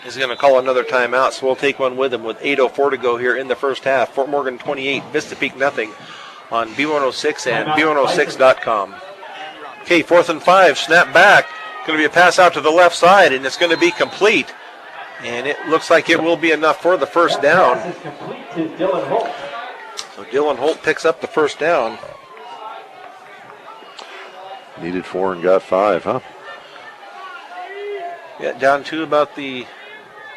is going to call another timeout, so we'll take one with him with 8:04 to go here in the first half. Fort Morgan 28, Vista Peak nothing on B106 and B106.com. Okay, 4th and 5, snap back. Going to be a pass out to the left side, and it's going to be complete. And it looks like it will be enough for the first down. Pass is complete to Dylan Holt. So Dylan Holt picks up the first down. Needed 4 and got 5, huh? Yeah, down to about the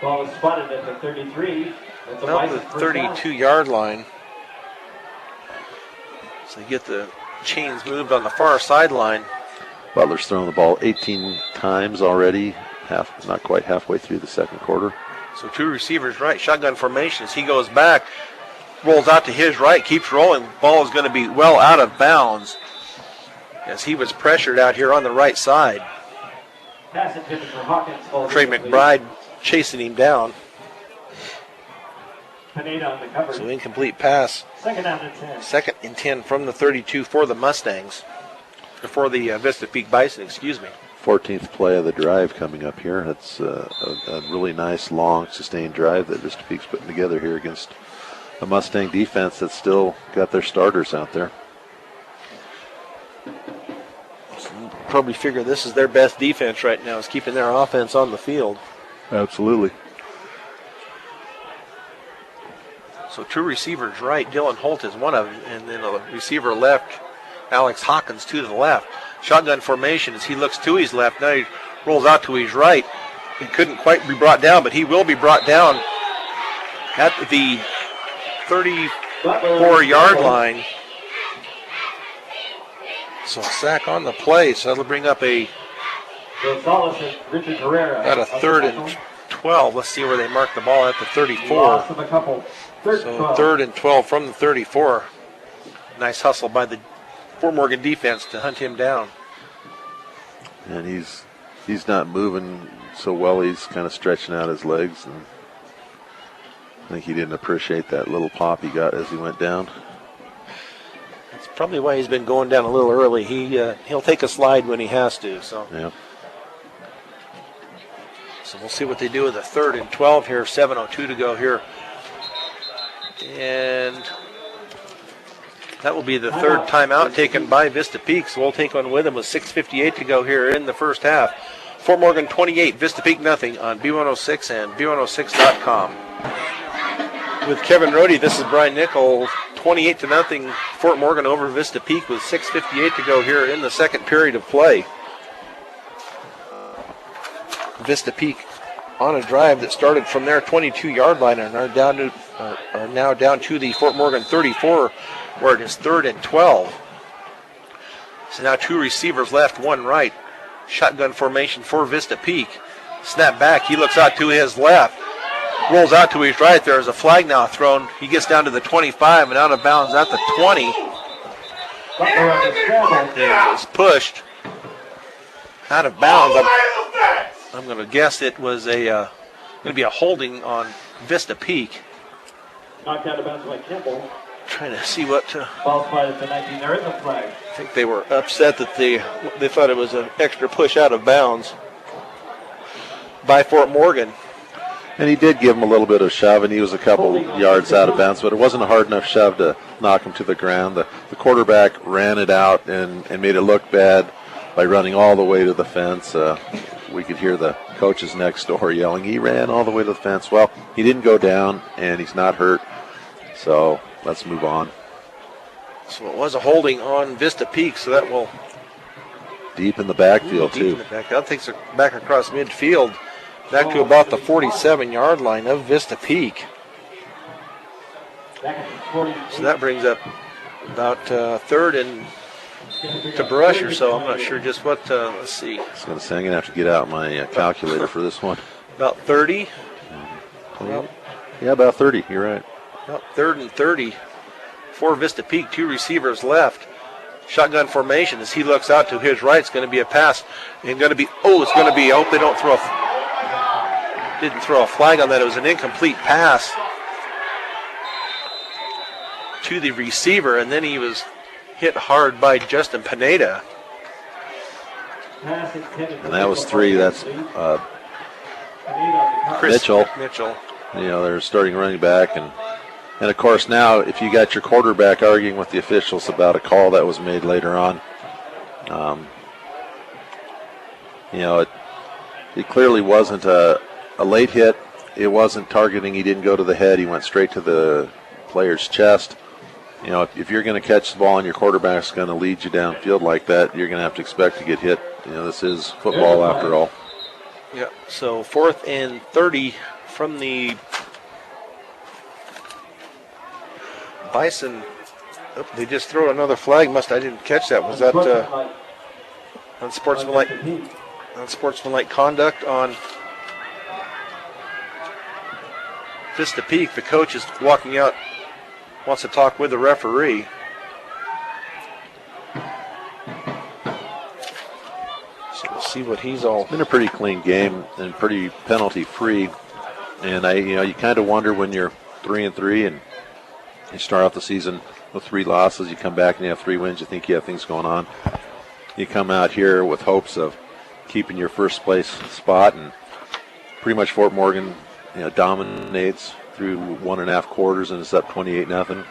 Ball is spotted at the 33. That's a Bison first down. 32-yard line. So you get the chains moved on the far sideline. Butler's thrown the ball 18 times already, not quite halfway through the second quarter. So 2 receivers right, shotgun formation. As he goes back, rolls out to his right, keeps rolling. Ball is going to be well out of bounds as he was pressured out here on the right side. Pass intended for Hawkins. Trey McBride chasing him down. Pineda on the cover. So incomplete pass. 2nd down and 10. 2nd and 10 from the 32 for the Mustangs. For the Vista Peak Bison, excuse me. 14th play of the drive coming up here. It's a really nice, long, sustained drive that Vista Peak's putting together here against a Mustang defense that's still got their starters out there. So you probably figure this is their best defense right now, is keeping their offense on the field. Absolutely. So 2 receivers right. Dylan Holt is one of them, and then a receiver left, Alex Hawkins to the left. Shotgun formation as he looks to his left. Now he rolls out to his right. He couldn't quite be brought down, but he will be brought down at the 34-yard line. So a sack on the play. So that'll bring up about a 3rd and 12. Let's see where they mark the ball at the 34. So 3rd and 12 from the 34. Nice hustle by the Fort Morgan defense to hunt him down. And he's not moving so well. He's kind of stretching out his legs, and I think he didn't appreciate that little pop he got as he went down. That's probably why he's been going down a little early. He'll take a slide when he has to. So yeah. So we'll see what they do with the 3rd and 12 here. 7:02 to go here And that will be the third timeout taken by Vista Peak, so we'll take one with them with 6:58 to go here in the first half. Fort Morgan 28, Vista Peak nothing on B106 and B106.com. With Kevin Rohde, this is Brian Nickel. 28-0, Fort Morgan over Vista Peak with 6:58 to go here in the second period of play. Vista Peak on a drive that started from their 22-yard line and are now down to the Fort Morgan 34, where it is 3rd and 12. So now two receivers left, one right. Shotgun formation for Vista Peak. Snap back, he looks out to his left. Rolls out to his right. There's a flag now thrown. He gets down to the 25 and out of bounds at the 20. It's pushed out of bounds. I'm going to guess it was going to be a holding on Vista Peak. Knocked out of bounds by Kimball. Trying to see what. Ball flight at the 19. There is a flag. I think they were upset that they thought it was an extra push out of bounds by Fort Morgan. And he did give him a little bit of shove, and he was a couple yards out of bounds, but it wasn't a hard enough shove to knock him to the ground. The quarterback ran it out and made it look bad by running all the way to the fence. We could hear the coaches next door yelling, he ran all the way to the fence. Well, he didn't go down, and he's not hurt, so let's move on. So it was a holding on Vista Peak, so that will... Deep in the backfield, too. In the back. That takes it back across midfield, back to about the 47-yard line of Vista Peak. So that brings up about 3rd and to brush or so. I'm not sure just what, let's see. I was going to say, I'm going to have to get out my calculator for this one. About 30. Yeah, about 30. You're right. About 3rd and 30 for Vista Peak. Two receivers left. Shotgun formation as he looks out to his right. It's going to be a pass. And going to be, it's going to be, I hope they don't didn't throw a flag on that. It was an incomplete pass to the receiver, and then he was hit hard by Justin Pineda. And that was 3. That's Mitchell. You know, they're starting running back. And of course, now if you got your quarterback arguing with the officials about a call that was made later on, you know, it clearly wasn't a late hit. It wasn't targeting. He didn't go to the head. He went straight to the player's chest. You know, if you're going to catch the ball and your quarterback's going to lead you downfield like that, you're going to have to expect to get hit. You know, this is football after all. Yeah, so 4th and 30 from the Bison. They just threw another flag. I didn't catch that. Was that unsportsmanlike conduct on Vista Peak? The coach is walking out, wants to talk with the referee. So we'll see what he's all. It's been a pretty clean game and pretty penalty-free. And you kind of wonder when you're 3-3 and you start off the season with 3 losses, you come back and you have 3 wins, you think you have things going on. You come out here with hopes of keeping your first place spot, and pretty much Fort Morgan, dominates through 1.5 quarters and it's up 28-0.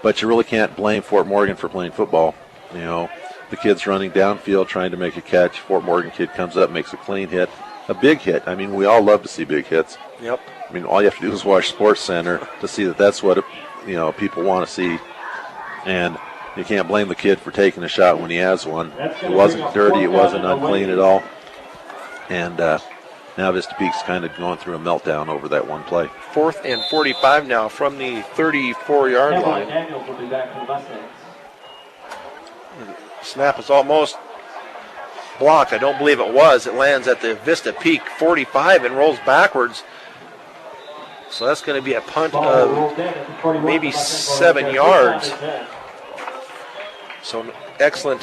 But you really can't blame Fort Morgan for playing football. You know, the kid's running downfield trying to make a catch. Fort Morgan kid comes up, makes a clean hit, a big hit. I mean, we all love to see big hits. Yep. I mean, all you have to do is watch Sports Center to see that that's what people want to see. And you can't blame the kid for taking a shot when he has one. It wasn't dirty. It wasn't unclean at all. And now Vista Peak's kind of going through a meltdown over that one play. 4th and 45 now from the 34-yard line. Daniels will be back for the Mustangs. Snap is almost blocked. I don't believe it was. It lands at the Vista Peak 45 and rolls backwards. So that's going to be a punt of maybe 7 yards. So an excellent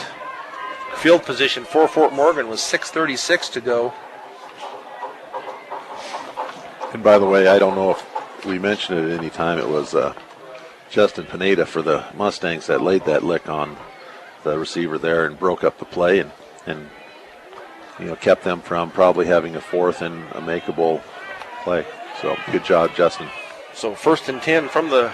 field position for Fort Morgan with 6:36 to go. And by the way, I don't know if we mentioned it at any time. It was Justin Pineda for the Mustangs that laid that lick on the receiver there and broke up the play and kept them from probably having a 4th and a makeable play. So good job, Justin. So 1st and 10 from the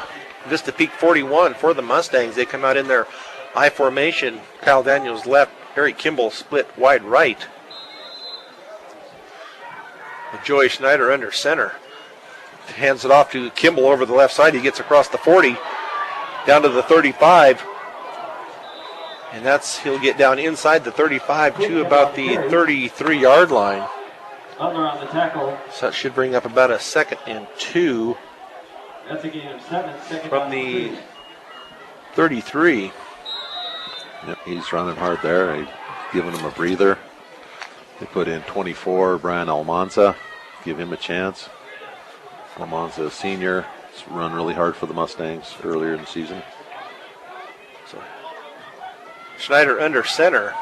Vista Peak 41 for the Mustangs. They come out in their I formation. Kyle Daniels left, Harry Kimball split wide right. With Joey Schneider under center. Hands it off to Kimball over the left side. He gets across the 40, down to the 35. And he'll get down inside the 35 to about the 33-yard line. Butler on the tackle. So that should bring up about a 2nd and 2 That's a gain of 7. Second from down the and 33. Yep, he's running hard there. They've given him a breather. They put in 24, Brian Almanza. Give him a chance. Almanza, a senior. He's run really hard for the Mustangs earlier in the season. So Schneider under center.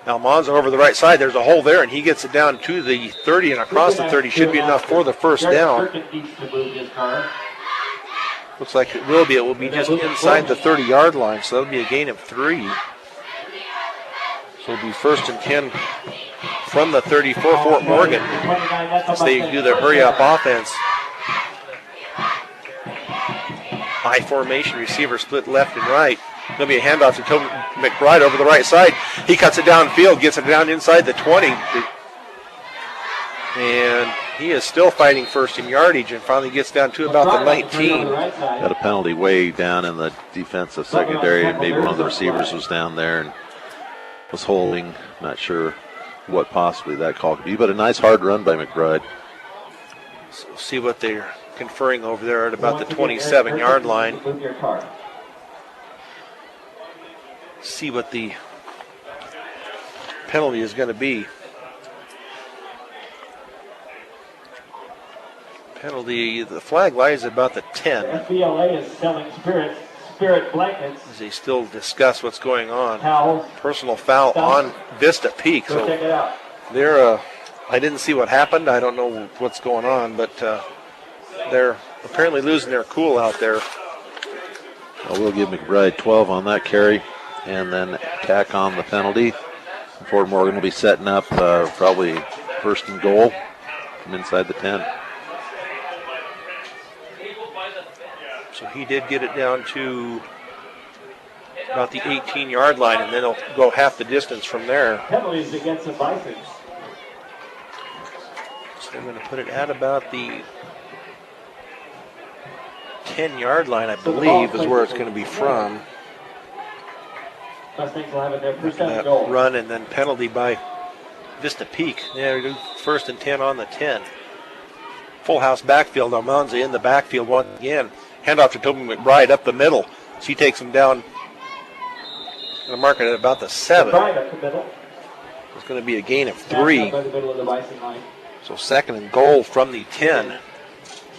Almanza over the right side. There's a hole there, and he gets it down to the 30 and across the 30. Should be enough for the first down. Looks like it will be. It will be just inside the 30-yard line, so that'll be a gain of 3. So it'll be 1st and 10 from the 34, Fort Morgan, as they do their hurry-up offense. High formation, receiver split left and right. There'll be a handoff to Toby McBride over the right side. He cuts it downfield, gets it down inside the 20. And he is still fighting first in yardage and finally gets down to about the 19. Got a penalty way down in the defensive secondary. Maybe one of the receivers was down there and was holding. Not sure what possibly that call could be, but a nice hard run by McBride. So we'll see what they're conferring over there at about the 27-yard line. See what the penalty is going to be. Penalty, the flag lies about the 10. FBLA is selling spirit blankets. As they still discuss what's going on. Towels. Personal foul on Vista Peak. Go check it out. They're, I didn't see what happened. I don't know what's going on, but they're apparently losing their cool out there. Well, we'll give McBride 12 on that carry and then tack on the penalty. Fort Morgan will be setting up probably 1st and goal from inside the 10. So he did get it down to about the 18-yard line, and then he'll go half the distance from there. Penalties against the Bisons. So they're going to put it at about the 10-yard line, I believe, is where it's going to be from. Mustangs will have it there. First That down goal. run and then penalty by Vista Peak. There we go, 1st and 10 on the 10. Full house backfield. Almanza in the backfield once again. Handoff to Toby McBride up the middle. She takes him down. Going to mark it at about the 7. McBride up the middle. It's going to be a gain of Snap 3. up by the middle of the Bison line. So 2nd and goal from the 10,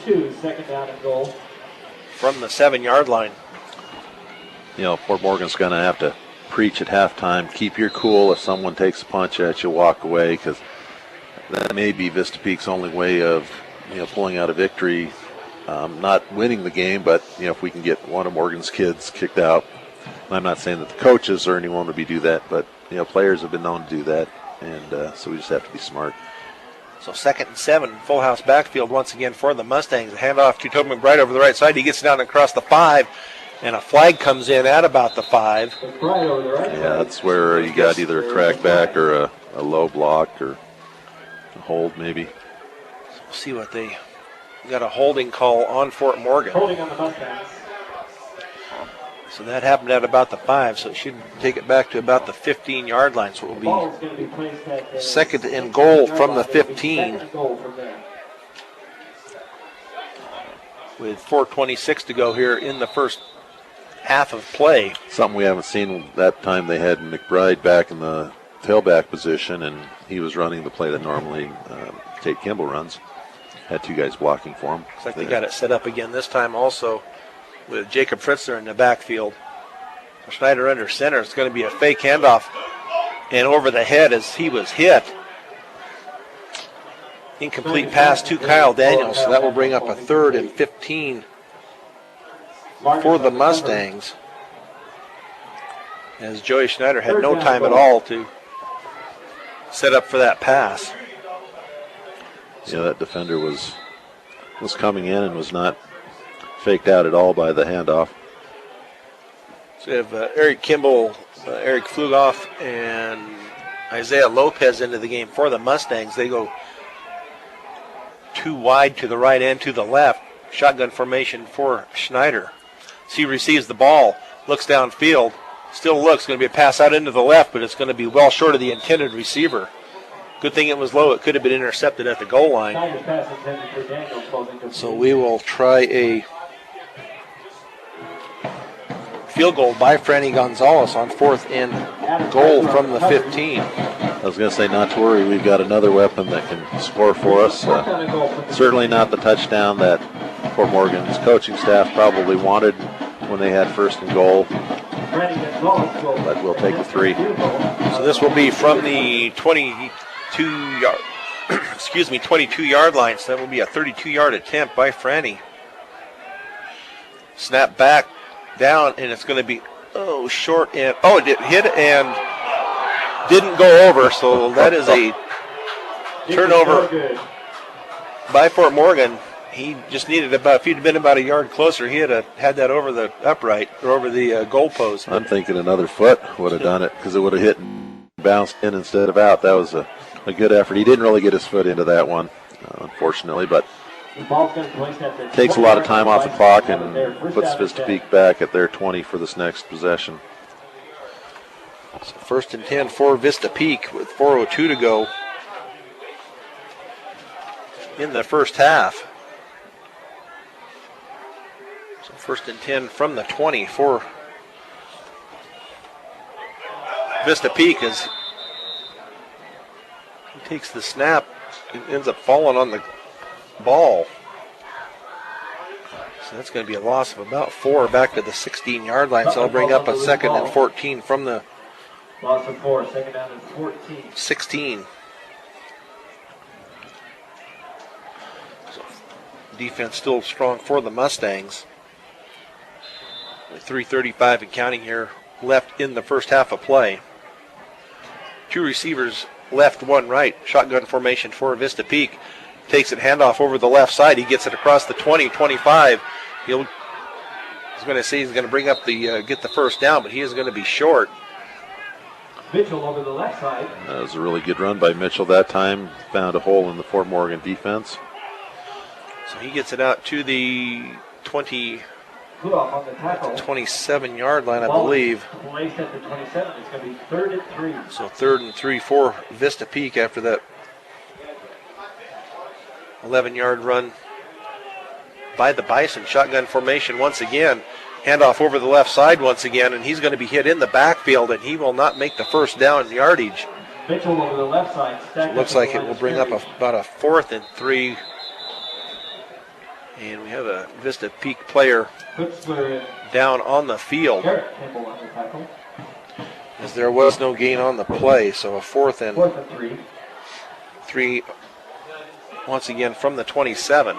2, second down and goal. from the 7-yard line. You know, Fort Morgan's going to have to preach at halftime. Keep your cool. If someone takes a punch at you, walk away, because that may be Vista Peak's only way of, pulling out a victory. Not winning the game, but, if we can get one of Morgan's kids kicked out. I'm not saying that the coaches or anyone would do that, but, players have been known to do that, and so we just have to be smart. So 2nd and 7, full house backfield once again for the Mustangs. A handoff to Toby McBride over the right side. He gets down across the 5, and a flag comes in at about the 5. McBride over the right side. Yeah, that's where you got either a crackback or a low block or a hold maybe. We'll see what they got, a holding call on Fort Morgan. Holding on the Mustangs. So that happened at about the 5, so it should take it back to about the 15-yard line. So it will Ball be is going to be placed at the 2nd and goal from the 6-yard line. 15 Second and goal from there. with 4:26 to go here in the first half of play. Something we haven't seen. That time they had McBride back in the tailback position, and he was running the play that normally Tate Kimball runs. Had 2 guys blocking for him. Looks like they got it set up again this time also with Jacob Fritzler in the backfield. Schneider under center. It's going to be a fake handoff and over the head as he was hit. Incomplete pass to Kyle Daniels. So that will bring up a 3rd and 15 for the Mustangs, as Joey Schneider had no time at all to set up for that pass. Yeah, that defender was was coming in and was not faked out at all by the handoff. So we have Eric Kimball, Eric Flugoff, and Isaiah Lopez into the game for the Mustangs. They go too wide to the right and to the left. Shotgun formation for Schneider. So he receives the ball, looks downfield, still looks, going to be a pass out into the left, but it's going to be well short of the intended receiver. Good thing it was low. It could have been intercepted at the goal line. So we will try a field goal by Franny Gonzalez on 4th and goal from the 15. I was going to say, not to worry, we've got another weapon that can score for us. Certainly not the touchdown that Fort Morgan's coaching staff probably wanted when they had 1st and goal, but we'll take the 3. So this will be from the 22-yard line. So that will be a 32-yard attempt by Franny. Snap back, down, and it's going to be short, and it hit and didn't go over. So that is a turnover by Fort Morgan. He just needed if he'd been about a yard closer, he had that over the upright or over the goal post. I'm thinking another foot would have done it, because it would have hit and bounced in instead of out. That was a good effort. He didn't really get his foot into that one, unfortunately, but takes a lot of time off the clock and puts Vista Peak back at their 20 for this next possession. So 1st and 10 for Vista Peak with 4:02 to go in the first half. So 1st and 10 from the 20 for Vista Peak as he takes the snap. It ends up falling on the ball. So that's going to be a loss of about 4 back to the 16-yard line. So I'll bring up a 2nd and 14 from the loss of 4, 2nd down and 14. 16. So defense still strong for the Mustangs. With 3:35 and counting here left in the first half of play. 2 receivers left, 1 right. Shotgun formation for Vista Peak. Takes it, handoff over the left side. He gets it across the 20, 25. He's going to say he's going to bring up get the first down, but he is going to be short. Mitchell over the left side. That was a really good run by Mitchell that time. Found a hole in the Fort Morgan defense. So he gets it out to the 27-yard line, I believe. Placed at the 27. It's going to be 3rd and 3. So 3rd and 3 for Vista Peak after that 11-yard run by the Bison. Shotgun formation once again. Handoff over the left side once again, and he's going to be hit in the backfield, and he will not make the first down yardage. Mitchell over the left side. So it looks like it will bring up about a 4th and 3. And we have a Vista Peak player down on the field, as there was no gain on the play. So a 4th and 3 once again from the 27.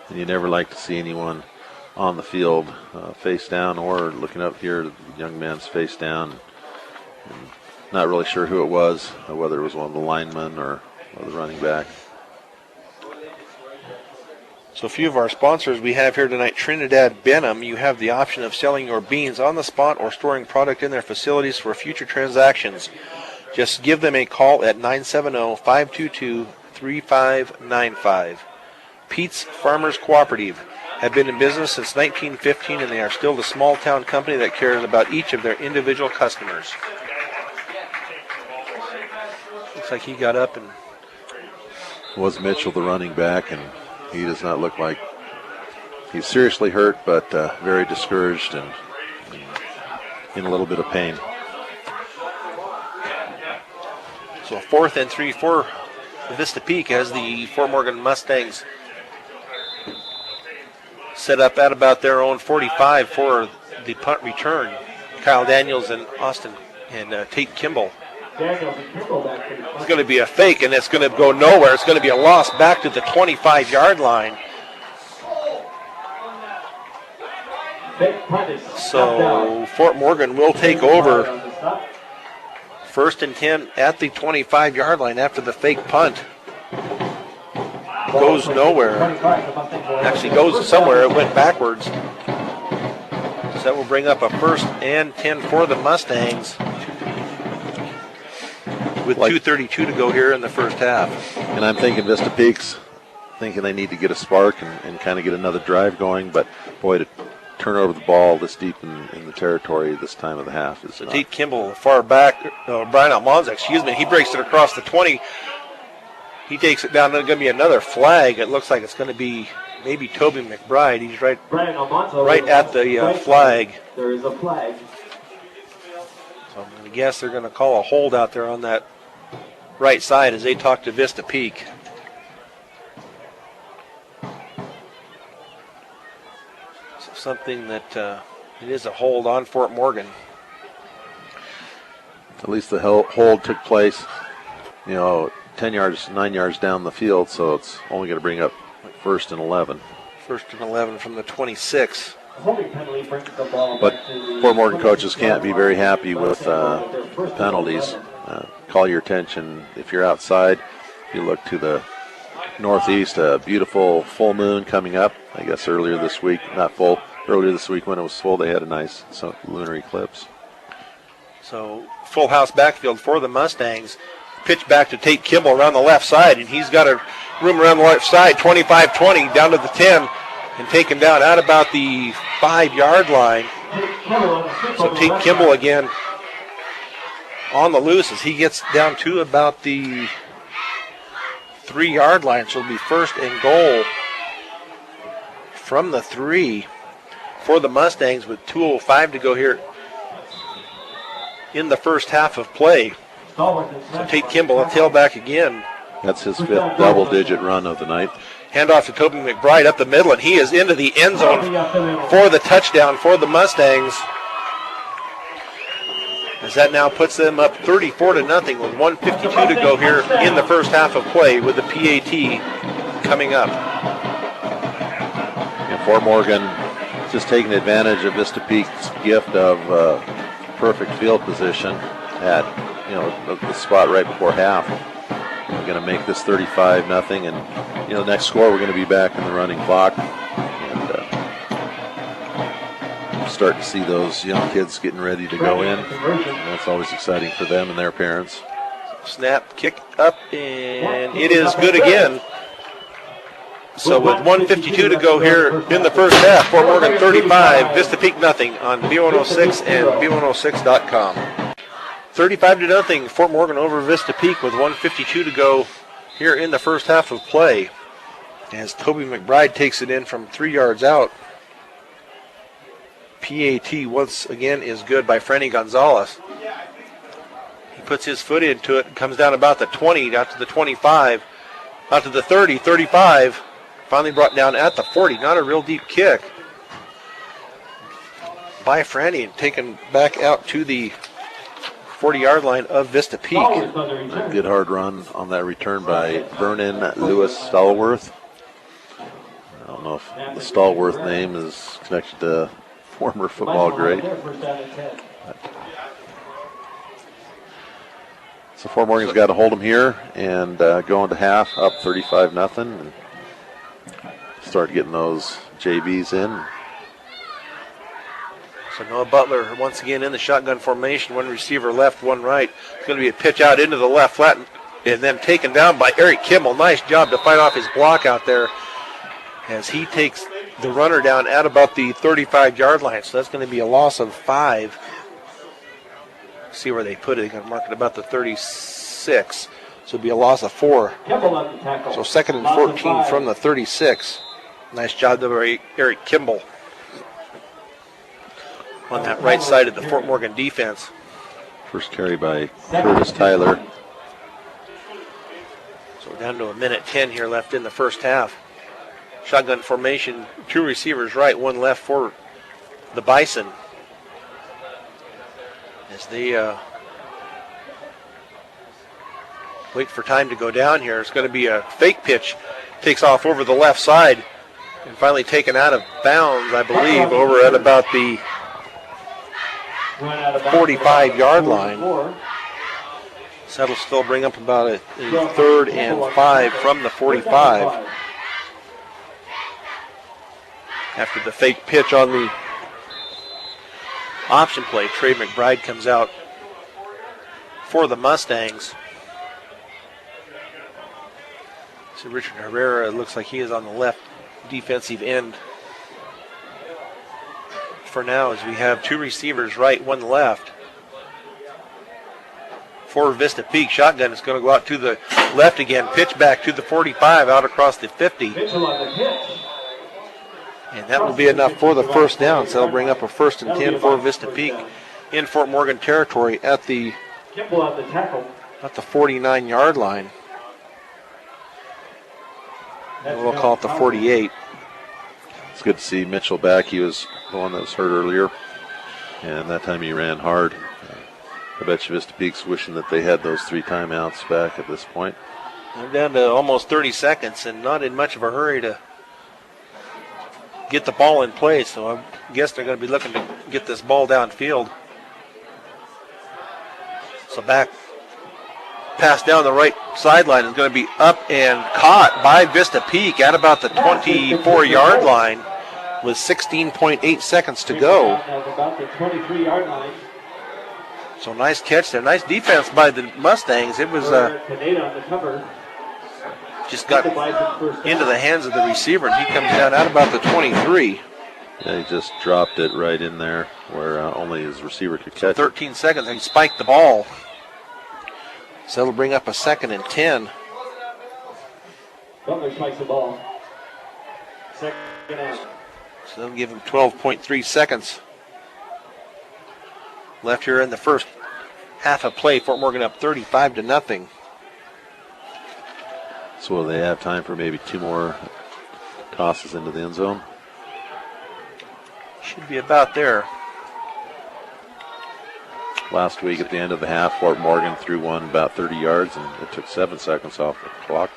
And you never like to see anyone on the field face down, or looking up here, the young man's face down. And not really sure who it was, whether it was one of the linemen or the running back. So a few of our sponsors we have here tonight. Trinidad Benham. You have the option of selling your beans on the spot or storing product in their facilities for future transactions. Just give them a call at 970-522-3595. Pete's Farmers Cooperative have been in business since 1915, and they are still the small-town company that cares about each of their individual customers. Looks like he got up and... Was Mitchell the running back, and he does not look like he's seriously hurt, but very discouraged and in a little bit of pain. So a 4th and 3 for Vista Peak as the Fort Morgan Mustangs set up at about their own 45 for the punt return. Kyle Daniels and Austin and Tate Kimball. It's going to be a fake, and it's going to go nowhere. It's going to be a loss back to the 25-yard line. So Fort Morgan will take over. 1st and 10 at the 25-yard line after the fake punt. goes nowhere. Actually goes somewhere. It went backwards. So that will bring up a 1st and 10 for the Mustangs with 2:32 to go here in the first half. And I'm thinking Vista Peaks, thinking they need to get a spark and kind of get another drive going. But, boy, to turn over the ball this deep in the territory this time of the half is not. Tate Kimball far back. Brian Almanza, he breaks it across the 20. He takes it down. There's going to be another flag. It looks like it's going to be maybe Toby McBride. He's right at the flag. There is a flag. So I'm going to guess they're going to call a hold out there on that right side as they talk to Vista Peak. So something that it is a hold on Fort Morgan. At least the hold took place, 10 yards, 9 yards down the field, so it's only going to bring up 1st and 11. 1st and 11 from the 26. But Fort Morgan coaches can't be very happy with penalties. Call your attention if you're outside. If you look to the northeast, a beautiful full moon coming up. I guess earlier this week, earlier this week when it was full, they had a nice lunar eclipse. So full house backfield for the Mustangs. Pitch back to Tate Kimball around the left side, and he's got a room around the left side, 25-20, down to the 10, and taken down at about the 5-yard line. So Tate Kimball again on the loose as he gets down to about the 3-yard line. So it'll be 1st and goal from the 3 for the Mustangs with 2:05 to go here in the first half of play. So Tate Kimball, a tailback again. That's his 5th double-digit run of the night. Handoff to Toby McBride up the middle, and he is into the end zone for the touchdown for the Mustangs. As that now puts them up 34-0 with 1:52 to go here in the first half of play with the PAT coming up. And Fort Morgan just taking advantage of Vista Peak's gift of perfect field position at the spot right before half. We're going to make this 35-0, and the next score we're going to be back in the running clock and start to see those young kids getting ready to go in. And that's always exciting for them and their parents. Snap, kick up, and it is good again. So with 1:52 to go here in the first half, Fort Morgan 35, Vista Peak nothing on B106 and B106.com. 35-0, Fort Morgan over Vista Peak with 1:52 to go here in the first half of play. As Toby McBride takes it in from 3 yards out. PAT once again is good by Franny Gonzalez. He puts his foot into it and comes down about the 20, out to the 25, out to the 30, 35. Finally brought down at the 40. Not a real deep kick by Franny and taken back out to the 40-yard line of Vista Peak. A good hard run on that return by Vernon Lewis Stallworth. I don't know if the Stallworth name is connected to former football great. So Fort Morgan's got to hold them here and go into half up 35-0 and start getting those JVs in. So Noah Butler once again in the shotgun formation, one receiver left, one right. It's going to be a pitch out into the left flat and then taken down by Eric Kimball. Nice job to fight off his block out there as he takes the runner down at about the 35-yard line. So that's going to be a loss of 5. See where they put it. They're going to mark it about the 36. So it'll be a loss of 4. So 2nd and 14 from the 36. Nice job by Eric Kimball on that right side of the Fort Morgan defense. First carry by Curtis Tyler. So we're down to 1:10 here left in the first half. Shotgun formation, 2 receivers right, 1 left for the Bison. As they wait for time to go down here, it's going to be a fake pitch. Takes off over the left side and finally taken out of bounds, I believe, over at about the 45-yard line. So that'll still bring up about a 3rd and 5 from the 45. After the fake pitch on the option play, Trey McBride comes out for the Mustangs. So Richard Herrera looks like he is on the left defensive end for now, as we have two receivers right, one left. For Vista Peak, shotgun is going to go out to the left again. Pitch back to the 45, out across the 50. And that will be enough for the first down. So they'll bring up a 1st and 10 for Vista Peak in Fort Morgan territory at the 49-yard line. And we'll call it the 48. It's good to see Mitchell back. He was the one that was hurt earlier, and that time he ran hard. I bet you Vista Peak's wishing that they had those 3 timeouts back at this point. They're down to almost 30 seconds and not in much of a hurry to get the ball in play, so I guess they're going to be looking to get this ball downfield. So back pass down the right sideline is going to be up and caught by Vista Peak at about the 24-yard line with 16.8 seconds to go. About the 23-yard line. So nice catch there. Nice defense by the Mustangs. It was just got into the hands of the receiver, and he comes down at about the 23. Yeah, he just dropped it right in there where only his receiver could catch it. 13 seconds, and he spiked the ball. So it'll bring up a 2nd and 10. Butler spikes the ball. 2nd out. So they'll give him 12.3 seconds left here in the first half of play. Fort Morgan up 35-0. So will they have time for maybe 2 more tosses into the end zone? Should be about there. Last week at the end of the half, Fort Morgan threw one about 30 yards, and it took 7 seconds off the clock.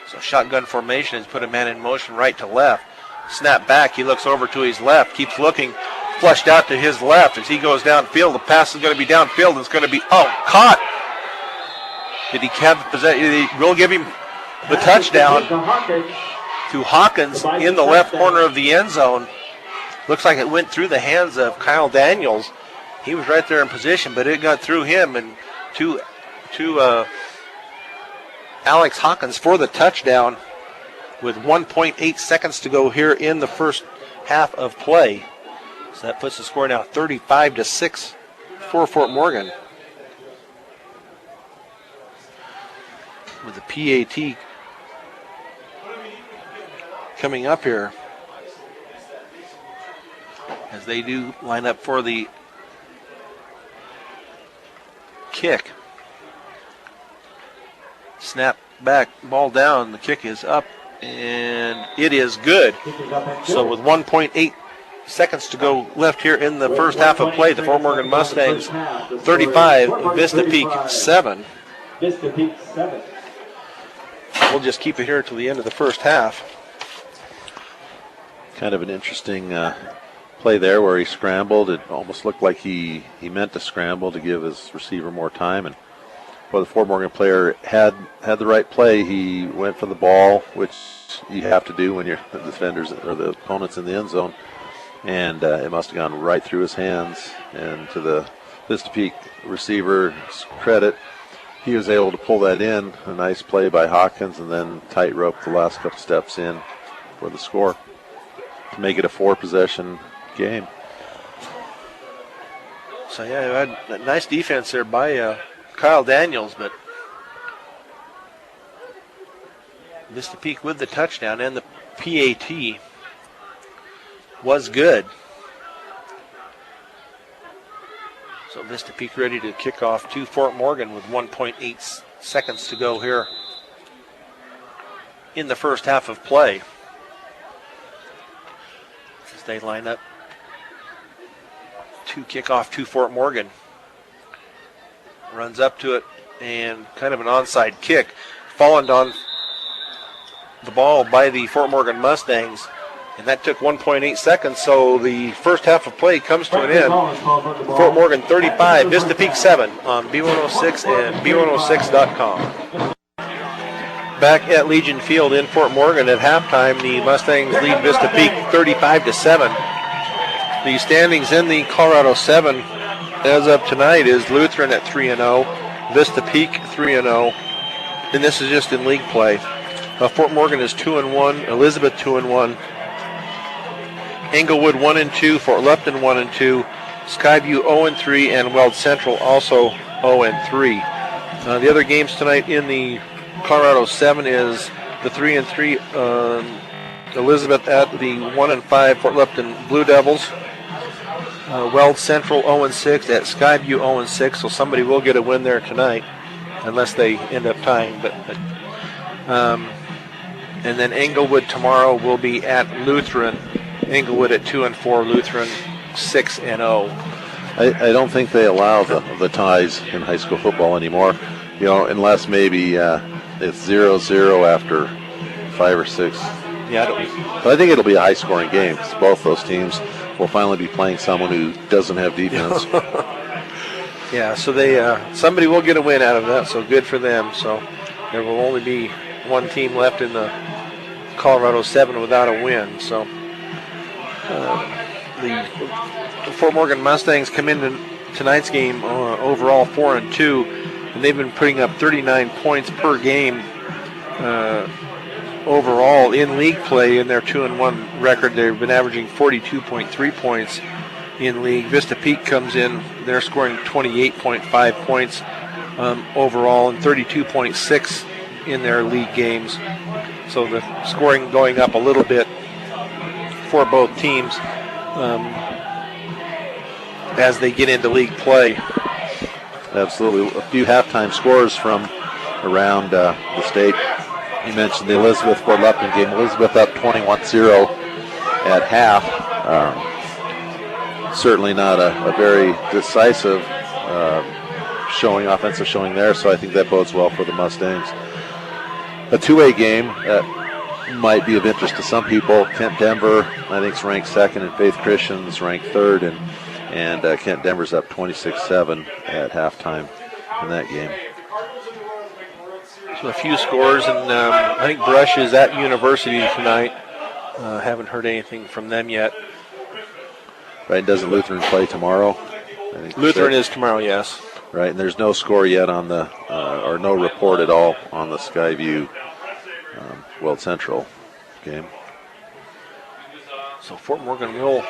So shotgun formation has put a man in motion right to left. Snap back, he looks over to his left, keeps looking, flushed out to his left as he goes downfield. The pass is going to be downfield, and it's going to be, caught. Did he have the possession? We'll give him the touchdown to Hawkins in the left corner of the end zone. Looks like it went through the hands of Kyle Daniels. He was right there in position, but it got through him and to Alex Hawkins for the touchdown with 1.8 seconds to go here in the first half of play. So that puts the score now 35-6 for Fort Morgan. With the PAT coming up here as they do line up for the kick. Snap back, ball down, the kick is up, and it is good. So with 1.8 seconds to go left here in the first half of play, the Fort Morgan Mustangs 35, Vista Peak 7. Vista Peak 7. We'll just keep it here till the end of the first half. Kind of an interesting play there where he scrambled. It almost looked like he meant to scramble to give his receiver more time. And the Fort Morgan player had the right play. He went for the ball, which you have to do when you're the defenders or the opponents in the end zone. And it must have gone right through his hands. And to the Vista Peak receiver's credit, he was able to pull that in. A nice play by Hawkins, and then tightrope the last couple steps in for the score to make it a 4-possession game. So yeah, had a nice defense there by Kyle Daniels, but Vista Peak with the touchdown, and the PAT was good. So Vista Peak ready to kick off to Fort Morgan with 1.8 seconds to go here in the first half of play. As they line up to kick off to Fort Morgan. Runs up to it, and kind of an onside kick. Fallen on the ball by the Fort Morgan Mustangs, and that took 1.8 seconds, so the first half of play comes to an end. Fort Morgan 35, Vista Peak 7 on B106 and B106.com. back at Legion Field in Fort Morgan at halftime. The Mustangs lead Vista Peak 35-7. The standings in the Colorado 7 as of tonight is Lutheran at 3-0, Vista Peak 3-0, and this is just in league play. Fort Morgan is 2-1, Elizabeth 2-1, Englewood 1-2, Fort Lupton 1-2, Skyview 0-3, and Weld Central also 0-3. The other games tonight in the Colorado 7 is the 3-3 Elizabeth at the 1-5 Fort Lupton Blue Devils. Weld Central 0-6 at Skyview 0-6, so somebody will get a win there tonight, unless they end up tying. And then Englewood tomorrow will be at Lutheran. Englewood at 2-4, Lutheran 6-0. I don't think they allow the ties in high school football anymore, unless maybe it's 0-0 after 5 or 6. Yeah, but I think it'll be a high-scoring game because both those teams will finally be playing someone who doesn't have defense. Yeah, so somebody will get a win out of that, so good for them. So there will only be one team left in the Colorado 7 without a win. So the Fort Morgan Mustangs come into tonight's game overall 4-2, and they've been putting up 39 points per game overall in league play. In their 2-1 record, they've been averaging 42.3 points in league. Vista Peak comes in, they're scoring 28.5 points overall and 32.6 in their league games. So the scoring going up a little bit for both teams as they get into league play. Absolutely. A few halftime scores from around the state. You mentioned the Elizabeth-Fort Lupton game. Elizabeth up 21-0 at half. Certainly not a very decisive offensive showing there, so I think that bodes well for the Mustangs. A two-way game that might be of interest to some people. Kent Denver, I think, is ranked second, and Faith Christian's ranked third, and Kent Denver's up 26-7 at halftime in that game. So a few scores, and I think Brush is at University tonight. Haven't heard anything from them yet. Right, doesn't Lutheran play tomorrow? I think Lutheran is tomorrow, yes. Right, and there's no score yet on the, or no report at all on the Skyview Weld Central game. So Fort Morgan will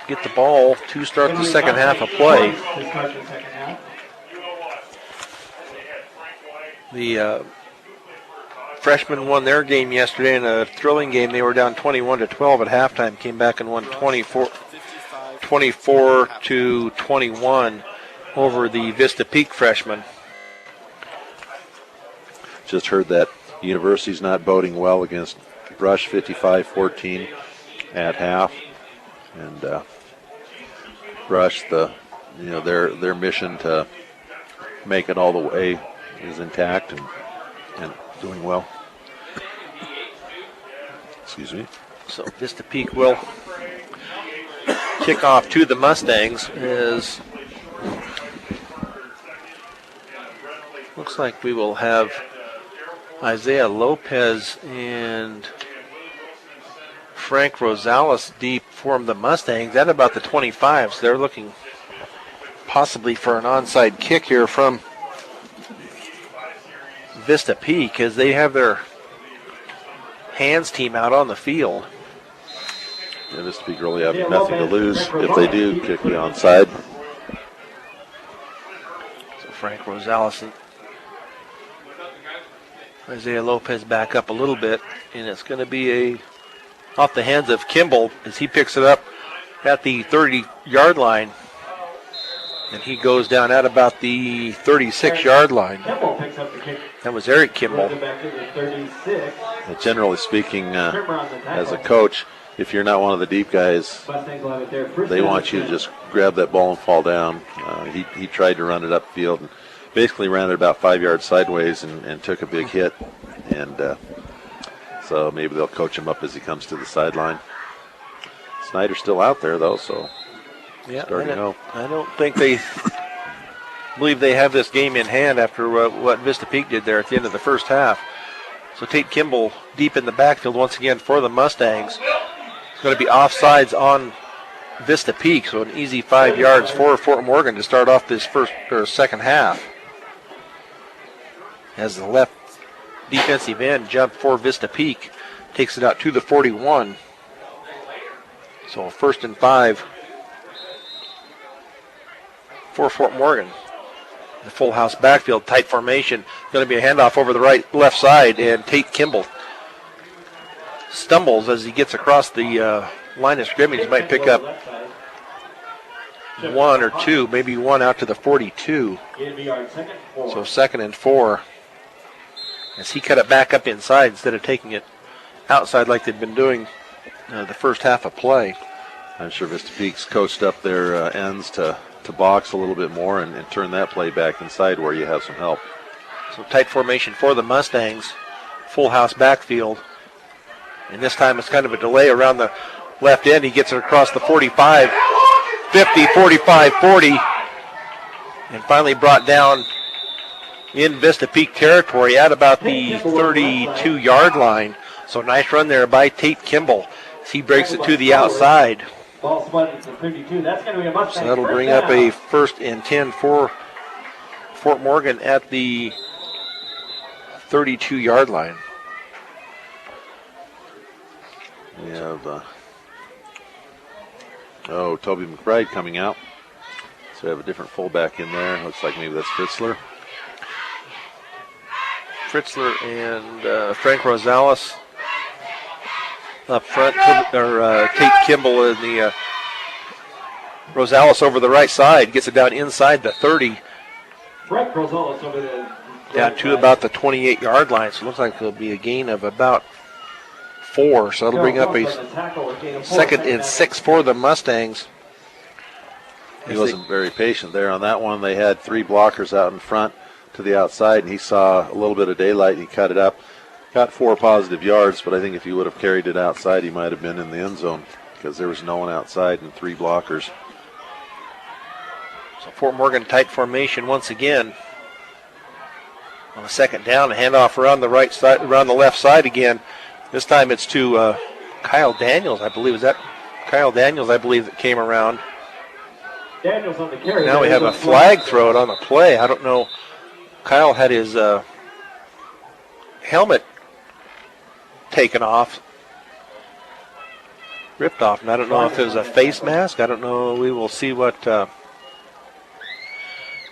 get the ball to start the second half of play. The freshmen won their game yesterday in a thrilling game. They were down 21-12 at halftime, came back and won 24-21 over the Vista Peak freshmen. Just heard that University's not boding well against Brush, 55-14 at half, and Brush, their mission to make it all the way is intact and doing well. Excuse me. So Vista Peak will kick off to the Mustangs. Looks like we will have Isaiah Lopez and Frank Rosales deep for the Mustangs at about the 25. So they're looking possibly for an onside kick here from Vista Peak as they have their hands team out on the field. Yeah, Vista Peak really have nothing to lose if they do kick the onside. So Frank Rosales and Isaiah Lopez back up a little bit, and it's going to be off the hands of Kimball as he picks it up at the 30-yard line. And he goes down at about the 36-yard line. That was Eric Kimball. Generally speaking, as a coach, if you're not one of the deep guys, they want you to just grab that ball and fall down. He tried to run it upfield and basically ran it about 5 yards sideways and took a big hit. And so maybe they'll coach him up as he comes to the sideline. Snyder's still out there, though, so yeah, starting out. I don't think they I believe they have this game in hand after what Vista Peak did there at the end of the first half. So Tate Kimball deep in the backfield once again for the Mustangs. It's going to be offsides on Vista Peak, so an easy 5 yards for Fort Morgan to start off this second half. As the left defensive end jumped for Vista Peak, takes it out to the 41. So 1st and 5 for Fort Morgan. The full house backfield, tight formation. Going to be a handoff over the left side, and Tate Kimball stumbles as he gets across the line of scrimmage. He might pick up 1 or 2, maybe 1 out to the 42. So 2nd and 4. As he cut it back up inside instead of taking it outside like they've been doing the first half of play. I'm sure Vista Peak's coached up their ends to box a little bit more and turn that play back inside where you have some help. So tight formation for the Mustangs. Full house backfield. And this time it's kind of a delay around the left end. He gets it across the 45, 50, 45, 40. And finally brought down in Vista Peak territory at about the 32-yard line. So nice run there by Tate Kimball as he breaks it to the outside. Ball spotted to 32. That's going to be a Mustang. So that'll bring up a 1st and 10 for Fort Morgan at the 32-yard line. We have Toby McBride coming out. So we have a different fullback in there. Looks like maybe that's Fritzler. Fritzler and Frank Rosales up front, Tate Kimball in the Rosales over the right side, gets it down inside the 30. Frank Rosales over the down to about the 28-yard line. So it looks like it'll be a gain of about 4. So that'll bring up a 2nd and 6 for the Mustangs. He wasn't very patient there on that one. They had 3 blockers out in front to the outside, and he saw a little bit of daylight, and he cut it up. Got 4 positive yards, but I think if he would have carried it outside, he might have been in the end zone because there was no one outside and 3 blockers. So Fort Morgan tight formation once again. On the 2nd down, a handoff around the right side, around the left side again. This time it's to Kyle Daniels, I believe. Is that Kyle Daniels, I believe, that came around? Daniels on the carry. Now we have a flag thrown on the play. I don't know. Kyle had his helmet taken off, ripped off, and I don't know if it was a face mask. I don't know. We will see what.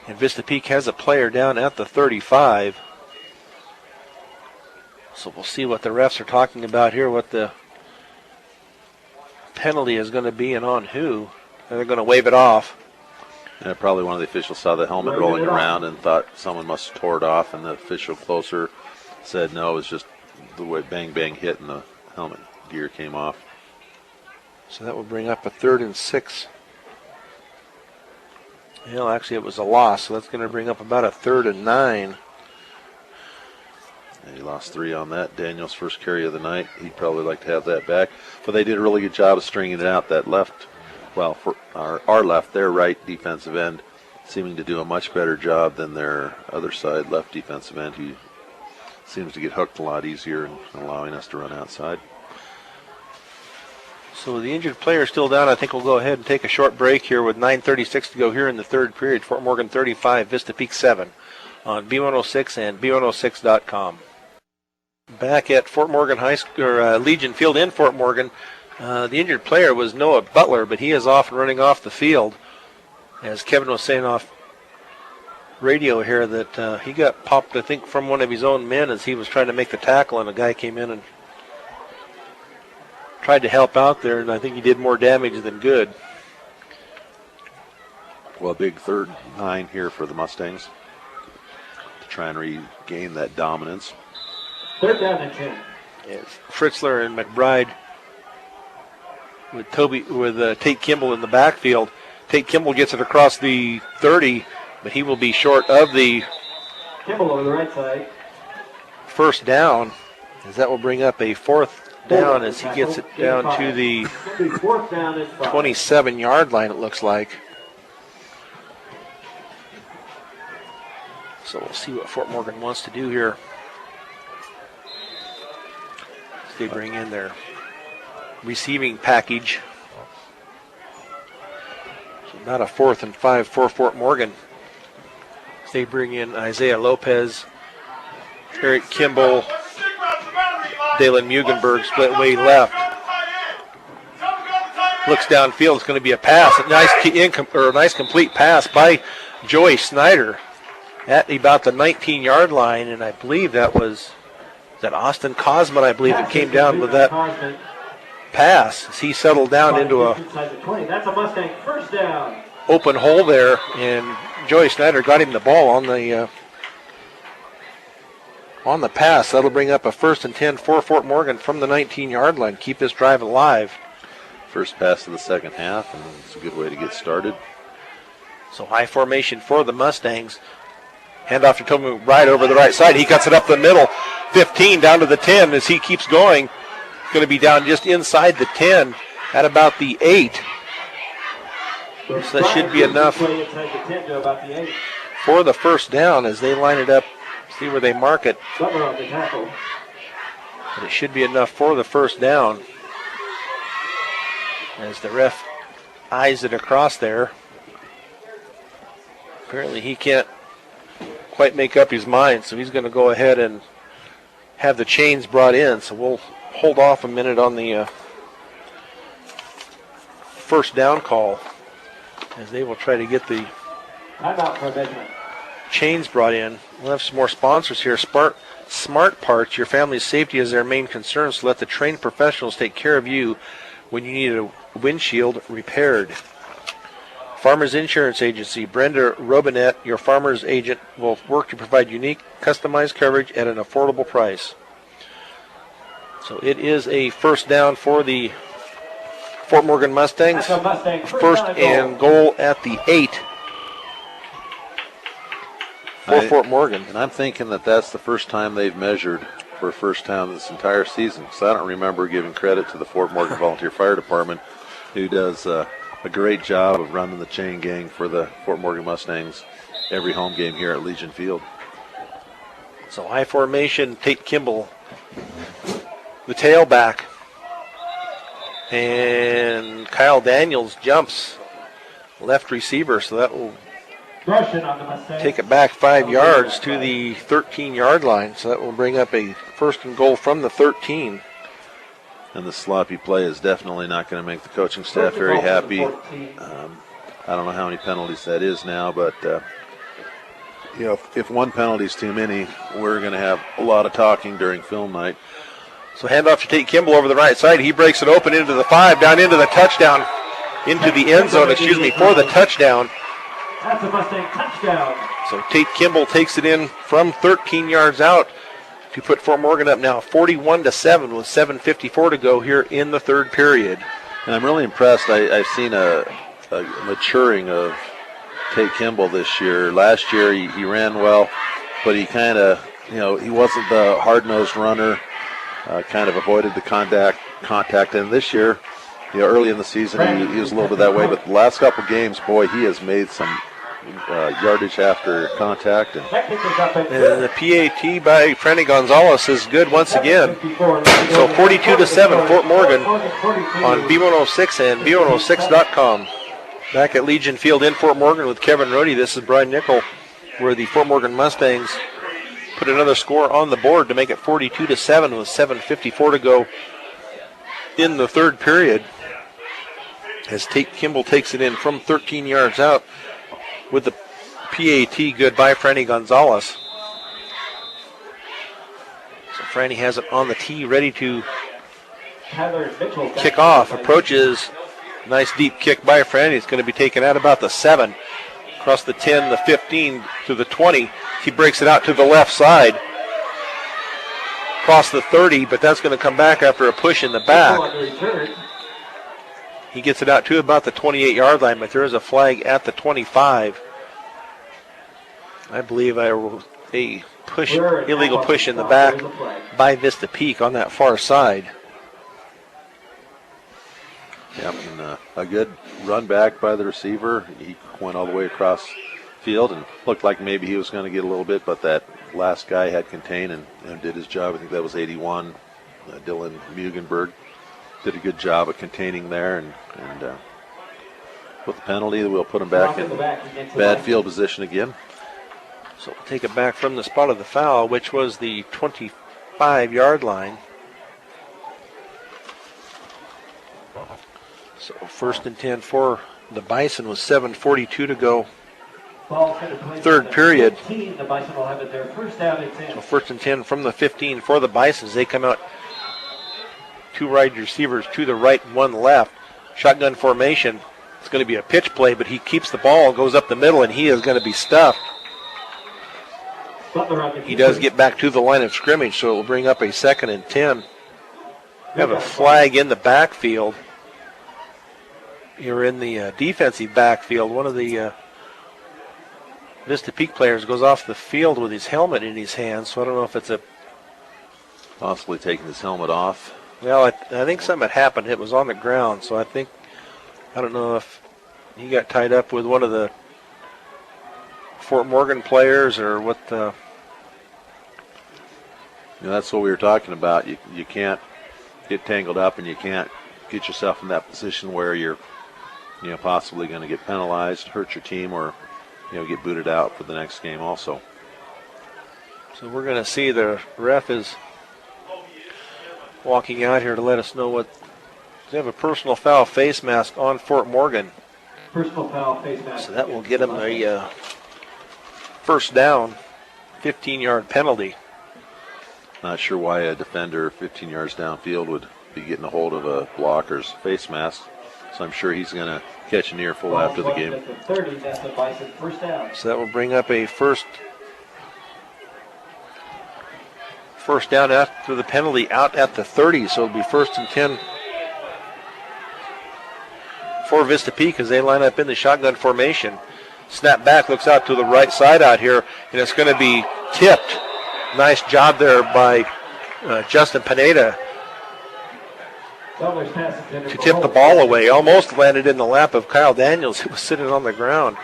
And Vista Peak has a player down at the 35. So we'll see what the refs are talking about here, what the penalty is going to be and on who. And they're going to wave it off. Yeah, probably one of the officials saw the helmet rolling around and thought someone must have tore it off, and the official closer said no, it was just the way bang bang hit and the helmet gear came off. So that will bring up a 3rd and 6. Well, actually it was a loss, so that's going to bring up about a 3rd and 9. And he lost 3 on that. Daniel's first carry of the night. He'd probably like to have that back. But they did a really good job of stringing it out. That left, well, for our left, their right defensive end, seeming to do a much better job than their other side left defensive end. He seems to get hooked a lot easier and allowing us to run outside. So the injured player is still down. I think we'll go ahead and take a short break here with 9:36 to go here in the 3rd period. Fort Morgan 35, Vista Peak 7 on B106 and B106.com. Back at Fort Morgan High School, or Legion Field in Fort Morgan, the injured player was Noah Butler, but he is off and running off the field. As Kevin was saying off radio here that he got popped, I think, from one of his own men as he was trying to make the tackle, and a guy came in and tried to help out there, and I think he did more damage than good. Well, a big 3rd and 9 here for the Mustangs to try and regain that dominance. 3rd down and 10. It's Fritzler and McBride with Tate Kimball in the backfield. Tate Kimball gets it across the 30, but he will be short of the Kimball over the right side. 1st down, as that will bring up a 4th down as he gets it down to the 27-yard line, it looks like. So we'll see what Fort Morgan wants to do here. They bring in their receiving package. So not a 4th and 5 for Fort Morgan. They bring in Isaiah Lopez, Eric Kimball, Dalen Mugenberg, split way left. Looks downfield. It's going to be a pass. A nice complete pass by Joey Snyder at about the 19-yard line, and I believe that was Austin Cosman, I believe, that came down with that pass as he settled down into a That's a Mustang first down. Open hole there, and Joey Snyder got him the ball on the pass. That'll bring up a 1st and 10 for Fort Morgan from the 19-yard line. Keep this drive alive. First pass of the second half, and it's a good way to get started. So high formation for the Mustangs. Handoff to Tomu right over the right side. He cuts it up the middle. 15 down to the 10 as he keeps going. Going to be down just inside the 10 at about the 8. So that should be enough for the first down as they line it up. See where they mark it. But it should be enough for the first down as the ref eyes it across there. Apparently he can't quite make up his mind, so he's going to go ahead and have the chains brought in. So we'll hold off a minute on the first down call as they will try to get the chains brought in. We'll have some more sponsors here. Smart Parts, your family's safety is their main concern, so let the trained professionals take care of you when you need a windshield repaired. Farmers Insurance Agency, Brenda Robinette, your farmer's agent, will work to provide unique, customized coverage at an affordable price. So it is a first down for the Fort Morgan Mustangs. First and goal at the 8 for Fort Morgan. And I'm thinking that that's the first time they've measured for first down this entire season. So I don't remember giving credit to the Fort Morgan Volunteer Fire Department, who does a great job of running the chain gang for the Fort Morgan Mustangs every home game here at Legion Field. So high formation, Tate Kimball, the tailback. And Kyle Daniels jumps left receiver, so that will take it back 5 yards to the 13-yard line. So that will bring up a first and goal from the 13. And the sloppy play is definitely not going to make the coaching staff very happy. I don't know how many penalties that is now, but if one penalty is too many, we're going to have a lot of talking during film night. So handoff to Tate Kimball over the right side. He breaks it open into the 5, down into the touchdown, into the end zone, for the touchdown. That's a Mustang touchdown. So Tate Kimball takes it in from 13 yards out to put Fort Morgan up now 41-7 with 7:54 to go here in the third period. And I'm really impressed. I've seen a maturing of Tate Kimball this year. Last year he ran well, but he kind of, he wasn't the hard-nosed runner, kind of avoided the contact. And this year, early in the season he was a little bit that way, but the last couple games, boy, he has made some yardage after contact. And the PAT by Franny Gonzalez is good once again. So 42-7 Fort Morgan on B106 and B106.com. Back at Legion Field in Fort Morgan with Kevin Rohde. This is Brian Nickel, where the Fort Morgan Mustangs put another score on the board to make it 42-7 with 7:54 to go in the third period. As Tate Kimball takes it in from 13 yards out with the PAT good by Franny Gonzalez. So Franny has it on the tee, ready to kick off. Approaches, nice deep kick by Franny. It's going to be taken out about the 7, across the 10, the 15 to the 20. He breaks it out to the left side, across the 30, but that's going to come back after a push in the back. He gets it out to about the 28-yard line, but there is a flag at the 25. I believe a illegal push in the back by Vista Peak on that far side. Yeah, and a good run back by the receiver. He went all the way across field and looked like maybe he was going to get a little bit, but that last guy had contained and did his job. I think that was 81. Dylan Mugenberg did a good job of containing there, and with the penalty, we'll put him back in bad field position again. So we'll take it back from the spot of the foul, which was the 25-yard line. So first and 10 for the Bison with 7:42 to go. Third period. The Bison will have it their first down and 10. So first and 10 from the 15 for the Bisons. They come out 2 wide receivers to the right, 1 left. Shotgun formation. It's going to be a pitch play, but he keeps the ball, goes up the middle, and he is going to be stuffed. He does get back to the line of scrimmage, so it will bring up a 2nd and 10. We have a flag in the backfield. You're in the defensive backfield. One of the Vista Peak players goes off the field with his helmet in his hand, so I don't know if it's a... Possibly taking his helmet off. Well, I think something had happened. It was on the ground, so I don't know if he got tied up with one of the Fort Morgan players or what the... That's what we were talking about. You can't get tangled up, and you can't get yourself in that position where you're possibly going to get penalized, hurt your team, or get booted out for the next game also. So we're going to see the ref is walking out here to let us know what... They have a personal foul face mask on Fort Morgan. Personal foul face mask. So that will get him a first down, 15-yard penalty. Not sure why a defender 15 yards downfield would be getting a hold of a blocker's face mask. So I'm sure he's going to catch an earful after the game. So that will bring up a first down after the penalty out at the 30. So it'll be 1st and 10 for Vista Peak as they line up in the shotgun formation. Snap back, looks out to the right side out here, and it's going to be tipped. Nice job there by Justin Pineda to tip the ball away. Almost landed in the lap of Kyle Daniels, who was sitting on the ground.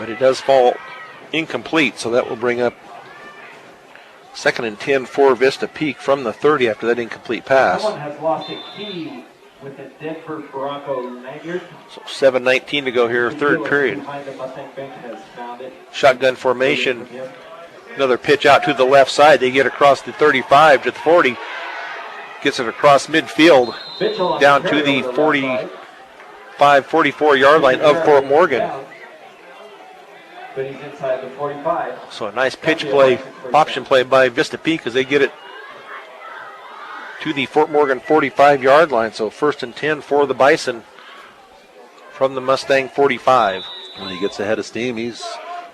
But it does fall incomplete, so that will bring up 2nd and 10 for Vista Peak from the 30 after that incomplete pass. Someone has lost a key with the Denver Bronco lanyard. So 7:19 to go here, third period. Shotgun formation. Another pitch out to the left side. They get across the 35 to the 40. Gets it across midfield down to the 45, 44-yard line of Fort Morgan. But he's inside the 45. So a nice pitch play, option play by Vista Peak as they get it to the Fort Morgan 45-yard line. So 1st and 10 for the Bison from the Mustang 45. When he gets ahead of steam, he's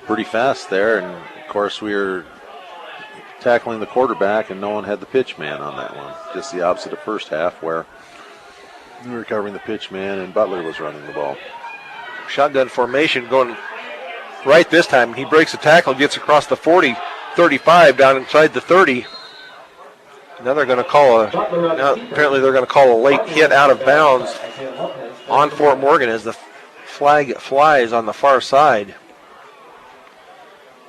pretty fast there. And, of course, we were tackling the quarterback, and no one had the pitch man on that one. Just the opposite of first half where we were covering the pitch man and Butler was running the ball. Shotgun formation going right this time. He breaks the tackle, gets across the 40, 35 down inside the 30. Now they're going to call apparently they're going to call a late hit out of bounds on Fort Morgan as the flag flies on the far side.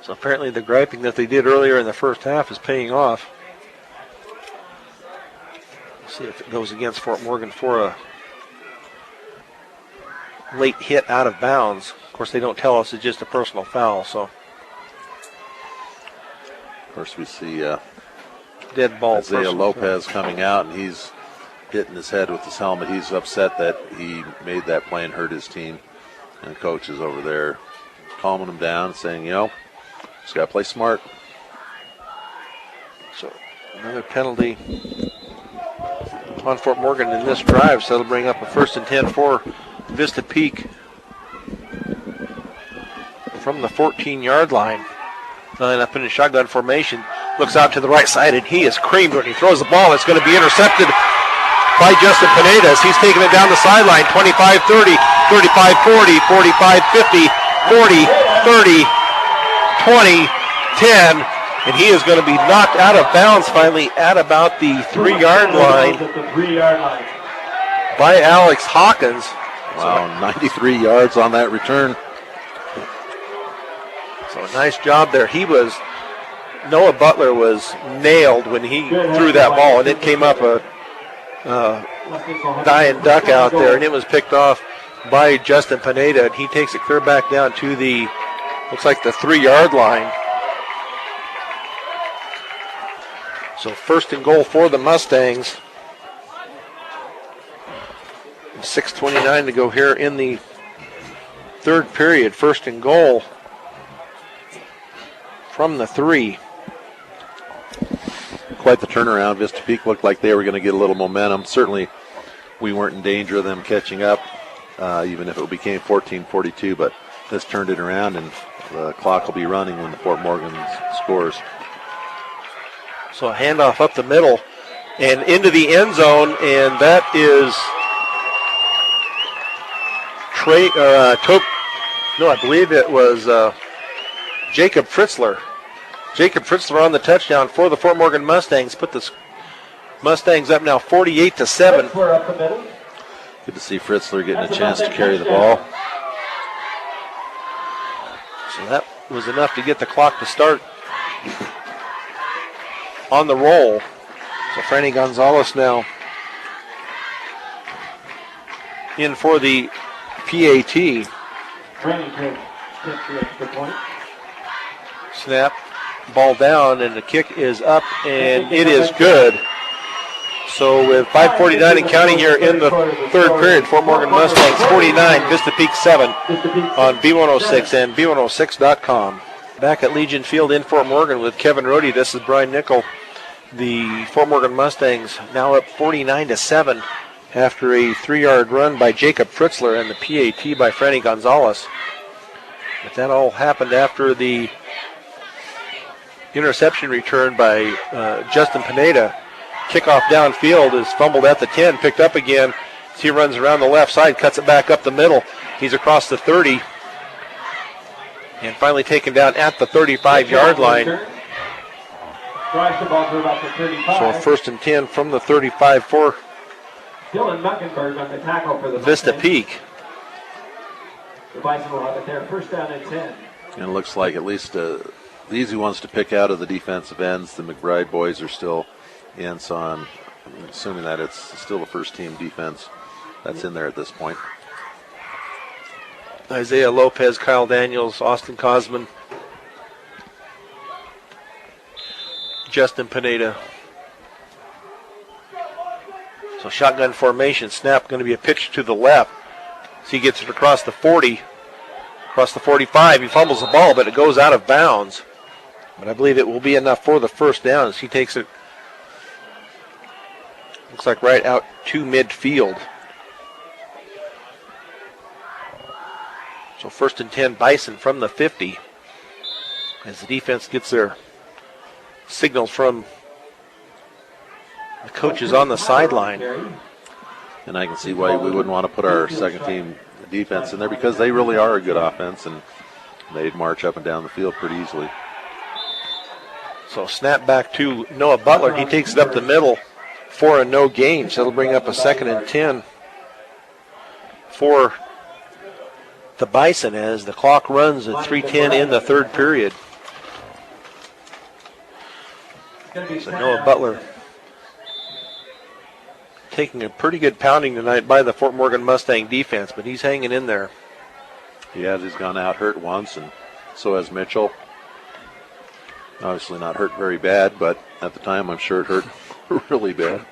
So apparently the griping that they did earlier in the first half is paying off. Let's see if it goes against Fort Morgan for a late hit out of bounds. Of course, they don't tell us it's just a personal foul. So, of course, we see dead ball. Isaiah Lopez coming out, and he's hitting his head with his helmet. He's upset that he made that play and hurt his team. And the coach is over there calming him down, saying, just got to play smart. So another penalty on Fort Morgan in this drive. So that'll bring up a 1st and 10 for Vista Peak from the 14-yard line. Line up in a shotgun formation. Looks out to the right side, and he is creamed when he throws the ball. It's going to be intercepted by Justin Pineda as he's taking it down the sideline. 25-30, 35-40, 45-50, 40, 30, 20, 10, and he is going to be knocked out of bounds finally at about the 3-yard line by Alex Hawkins. Wow, 93 yards on that return. So nice job there. Noah Butler was nailed when he threw that ball, and it came up a dying duck out there, and it was picked off by Justin Pineda, and he takes it clear back down to the, looks like the 3-yard line. So first and goal for the Mustangs. 6:29 to go here in the third period. First and goal from the 3. Quite the turnaround. Vista Peak looked like they were going to get a little momentum. Certainly we weren't in danger of them catching up, even if it became 14-42, but this turned it around, and the clock will be running when the Fort Morgan scores. So a handoff up the middle and into the end zone, and that is I believe it was Jacob Fritzler. Jacob Fritzler on the touchdown for the Fort Morgan Mustangs. Put the Mustangs up now 48-7. Good to see Fritzler getting a chance to carry the ball. So that was enough to get the clock to start on the roll. So Franny Gonzalez now in for the PAT. Snap, ball down, and the kick is up, and it is good. So with 5:49 and counting here in the third period, Fort Morgan Mustangs 49, Vista Peak 7 on B106 and B106.com. Back at Legion Field in Fort Morgan with Kevin Rohde. This is Brian Nickel. The Fort Morgan Mustangs now up 49-7 after a 3-yard run by Jacob Fritzler and the PAT by Franny Gonzalez. But that all happened after the interception return by Justin Pineda. Kickoff downfield is fumbled at the 10, picked up again. As he runs around the left side, cuts it back up the middle. He's across the 30 and finally taken down at the 35-yard line. So first and 10 from the 35 for Dylan Muckenberg on the tackle for the Vista Peak. The Bison will have it there, first down and 10. And it looks like at least the easy ones to pick out of the defensive ends. The McBride boys are still in, so I'm assuming that it's still the first team defense that's in there at this point. Isaiah Lopez, Kyle Daniels, Austin Cosman, Justin Pineda. So shotgun formation, snap going to be a pitch to the left. So he gets it across the 40, across the 45. He fumbles the ball, but it goes out of bounds. But I believe it will be enough for the first down as he takes it, looks like right out to midfield. So first and 10, Bison from the 50 as the defense gets their signals from the coaches on the sideline. And I can see why we wouldn't want to put our second team defense in there, because they really are a good offense and they'd march up and down the field pretty easily. So snap back to Noah Butler. He takes it up the middle for a no gain. So it'll bring up a second and 10 for the Bison as the clock runs at 3:10 in the third period. So Noah Butler taking a pretty good pounding tonight by the Fort Morgan Mustang defense, but he's hanging in there. He has. He's gone out hurt once, and so has Mitchell. Obviously not hurt very bad, but at the time I'm sure it hurt really bad.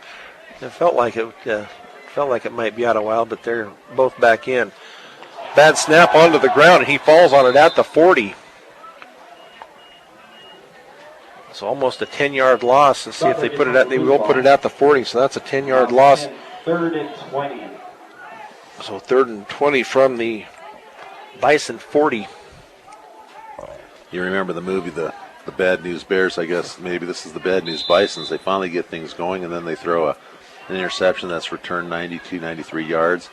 It felt like it might be out a while, but they're both back in. Bad snap onto the ground, and he falls on it at the 40. So almost a 10-yard loss. Let's see if they put it at. They will put it at the 40. So that's a 10-yard loss. Third and 20. So third and 20 from the Bison 40. You remember the movie, the Bad News Bears? I guess maybe this is the Bad News Bisons. They finally get things going, and then they throw an interception that's returned 92, 93 yards.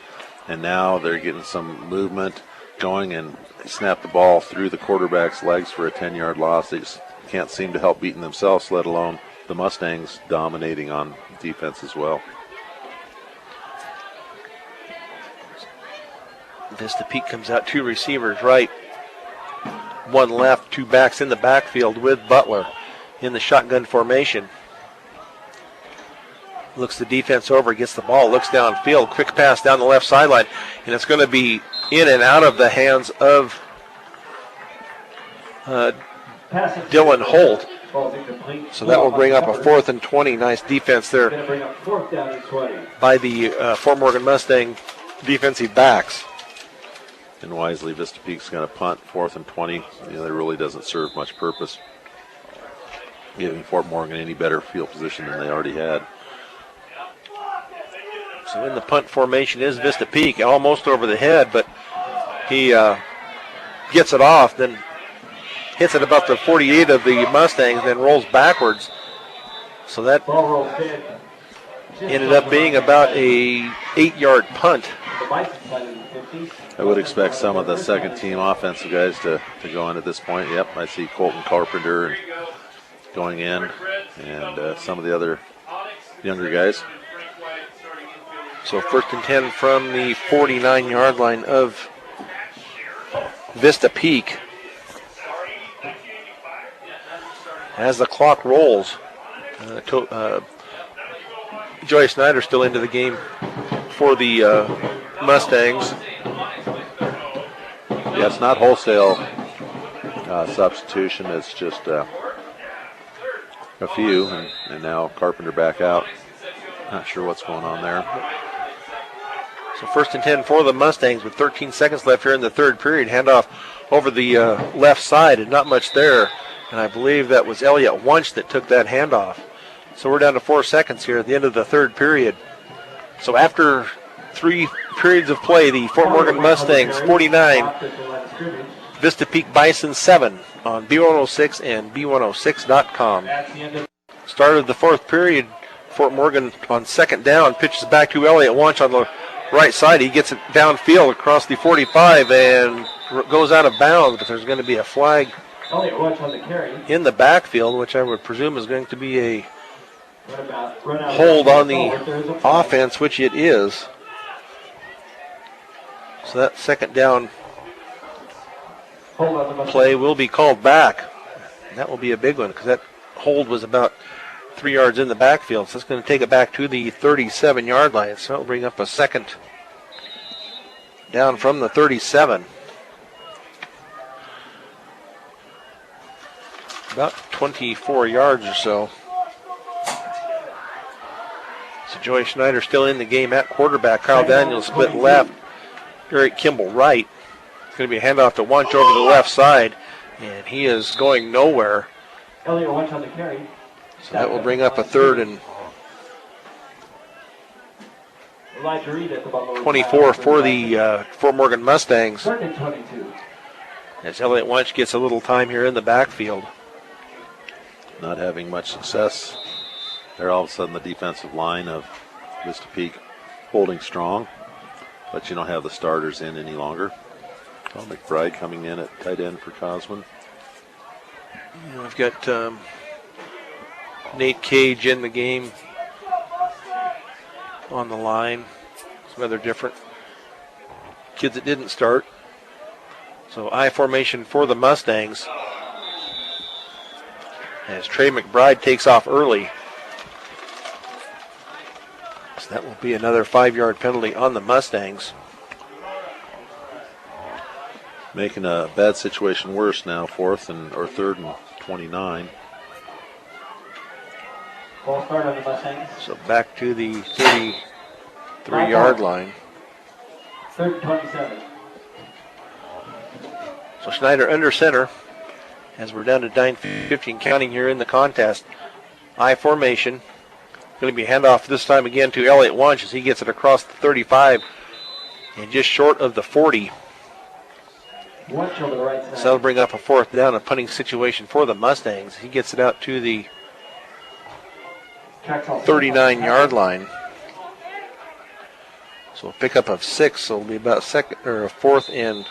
And now they're getting some movement going, and they snap the ball through the quarterback's legs for a 10-yard loss. They just can't seem to help beating themselves, let alone the Mustangs dominating on defense as well. Vista Peak comes out two receivers right. one left, two backs in the backfield with Butler in the shotgun formation. Looks the defense over, gets the ball, looks downfield, quick pass down the left sideline, and it's going to be in and out of the hands of Dylan Holt. So that will bring up a 4th and 20. Nice defense there by the Fort Morgan Mustang defensive backs. And wisely, Vista Peak's going to punt 4th and 20. That really doesn't serve much purpose, giving Fort Morgan any better field position than they already had. So in the punt formation is Vista Peak, almost over the head, but he gets it off, then hits it about the 48 of the Mustangs, then rolls backwards. So that ended up being about a 8-yard punt. I would expect some of the second team offensive guys to go in at this point. Yep, I see Colton Carpenter going in, and some of the other younger guys. So 1st and 10 from the 49-yard line of Vista Peak. As the clock rolls, Joey Snyder still into the game for the Mustangs. Yeah, it's not wholesale substitution. It's just a few, and now Carpenter back out. Not sure what's going on there. So 1st and 10 for the Mustangs with 13 seconds left here in the third period. Handoff over the left side, and not much there. And I believe that was Elliott Wunsch that took that handoff. So we're down to 4 seconds here at the end of the third period. So after 3 periods of play, the Fort Morgan Mustangs 49, Vista Peak Bison 7 on B106 and B106.com. Start of the fourth period, Fort Morgan on 2nd down, pitches back to Elliott Wunsch on the right side. He gets it downfield across the 45 and goes out of bounds, but there's going to be a flag in the backfield, which I would presume is going to be a hold on the offense, which it is. So that 2nd down play will be called back. And that will be a big one because that hold was about 3 yards in the backfield. So it's going to take it back to the 37-yard line. So it'll bring up a 2nd down from the 37. About 24 yards or so. So Joey Schneider still in the game at quarterback. Kyle Daniels split left. Eric Kimball right. It's going to be a handoff to Wunsch over the left side, and he is going nowhere. Elliott Wunsch on the carry. So that will bring up a 3rd and 24 for the Fort Morgan Mustangs. 3rd and 22. As Elliott Wunsch gets a little time here in the backfield. Not having much success there. All of a sudden the defensive line of Vista Peak holding strong, but you don't have the starters in any longer. Tom McBride coming in at tight end for Cosman. We've got Nate Cage in the game on the line. It's rather different. Kids that didn't start. So I formation for the Mustangs as Trey McBride takes off early. So that will be another 5-yard penalty on the Mustangs. Making a bad situation worse now, 3rd and 29. Ball start on the Mustangs. So back to the 33-yard line. 3rd and 27. So Schneider under center as we're down to 9:15 counting here in the contest. I formation. Going to be handoff this time again to Elliott Wunsch as he gets it across the 35 and just short of the 40. Wunsch over the right side. So that'll bring up a 4th down, a punting situation for the Mustangs. He gets it out to the 39-yard line. So a pickup of 6, so it'll be about a 4th and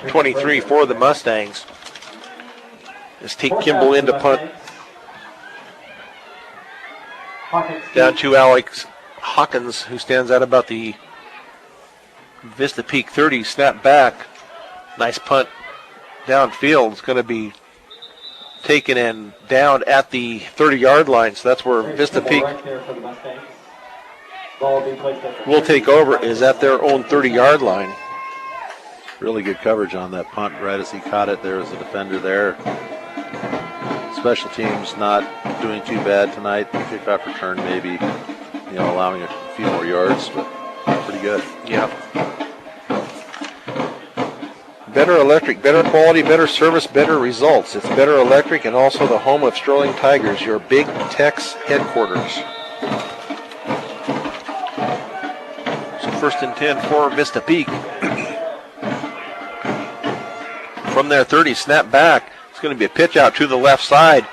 23 for the Mustangs. Let's take Kimball into punt. Down to Alex Hawkins, who stands out about the Vista Peak 30. Snap back. Nice punt downfield. It's going to be taken and down at the 30-yard line. So that's where Vista Peak Right there for the Mustangs. Ball will be placed at the will take over, is at their own 30-yard line. Really good coverage on that punt right as he caught it. There was a defender there. Special teams not doing too bad tonight. Kickoff return maybe, allowing a few more yards, but pretty good. Yeah. Better Electric, better quality, better service, better results. It's Better Electric and also the home of Sterling Tigers, your Big Tex headquarters. So 1st and 10 for Vista Peak. From their 30, snap back. It's going to be a pitch out to the left side,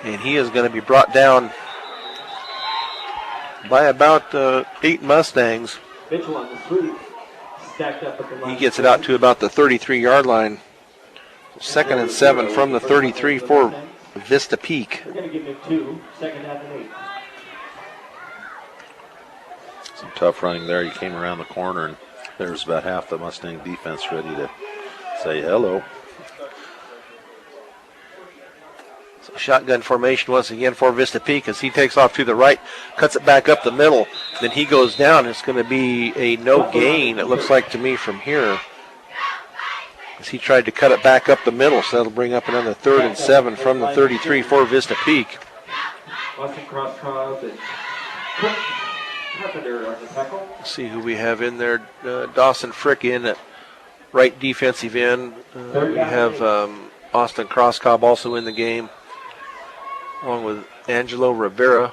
and he is going to be brought down by about 8 Mustangs. Mitchell on the sweep. Stacked up at the line. He gets it out to about the 33-yard line. 2nd and 7 from the 33 for Vista Peak. We're going to give him 2. 2nd down and 8. Some tough running there. He came around the corner, and there's about half the Mustang defense ready to say hello. So shotgun formation once again for Vista Peak as he takes off to the right, cuts it back up the middle. Then he goes down. It's going to be a no gain, it looks like to me from here, as he tried to cut it back up the middle. So that'll bring up another 3rd and 7 from the 33 for Vista Peak. Austin Cross and Cook Carpenter on the tackle. Let's see who we have in there. Dawson Frick in at right defensive end. We have Austin Crosscobb also in the game, along with Angelo Rivera,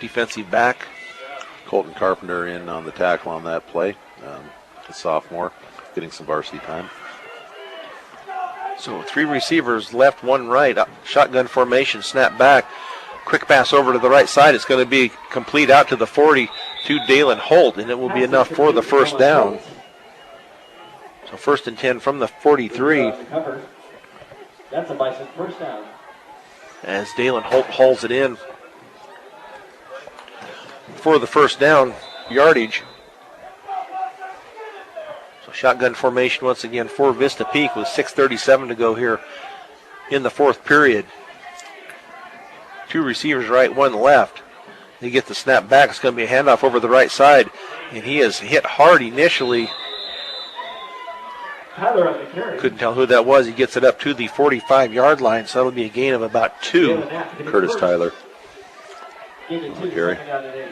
defensive back. Colton Carpenter in on the tackle on that play. A sophomore, getting some varsity time. So 3 receivers left, 1 right. Shotgun formation, snap back. Quick pass over to the right side. It's going to be complete out to the 40 to Dalen Holt, and it will be enough for the 1st down. So 1st and 10 from the 43. That's a Bison 1st down. As Dalen Holt hauls it in for the 1st down yardage. So shotgun formation once again for Vista Peak with 6:37 to go here in the 4th period. 2 receivers right, 1 left. They get the snap back. It's going to be a handoff over the right side, and he is hit hard initially. Tyler on the carry. Couldn't tell who that was. He gets it up to the 45-yard line, so that'll be a gain of about 2. Curtis Tyler. Gain of 2, Gary. 2nd down and 8.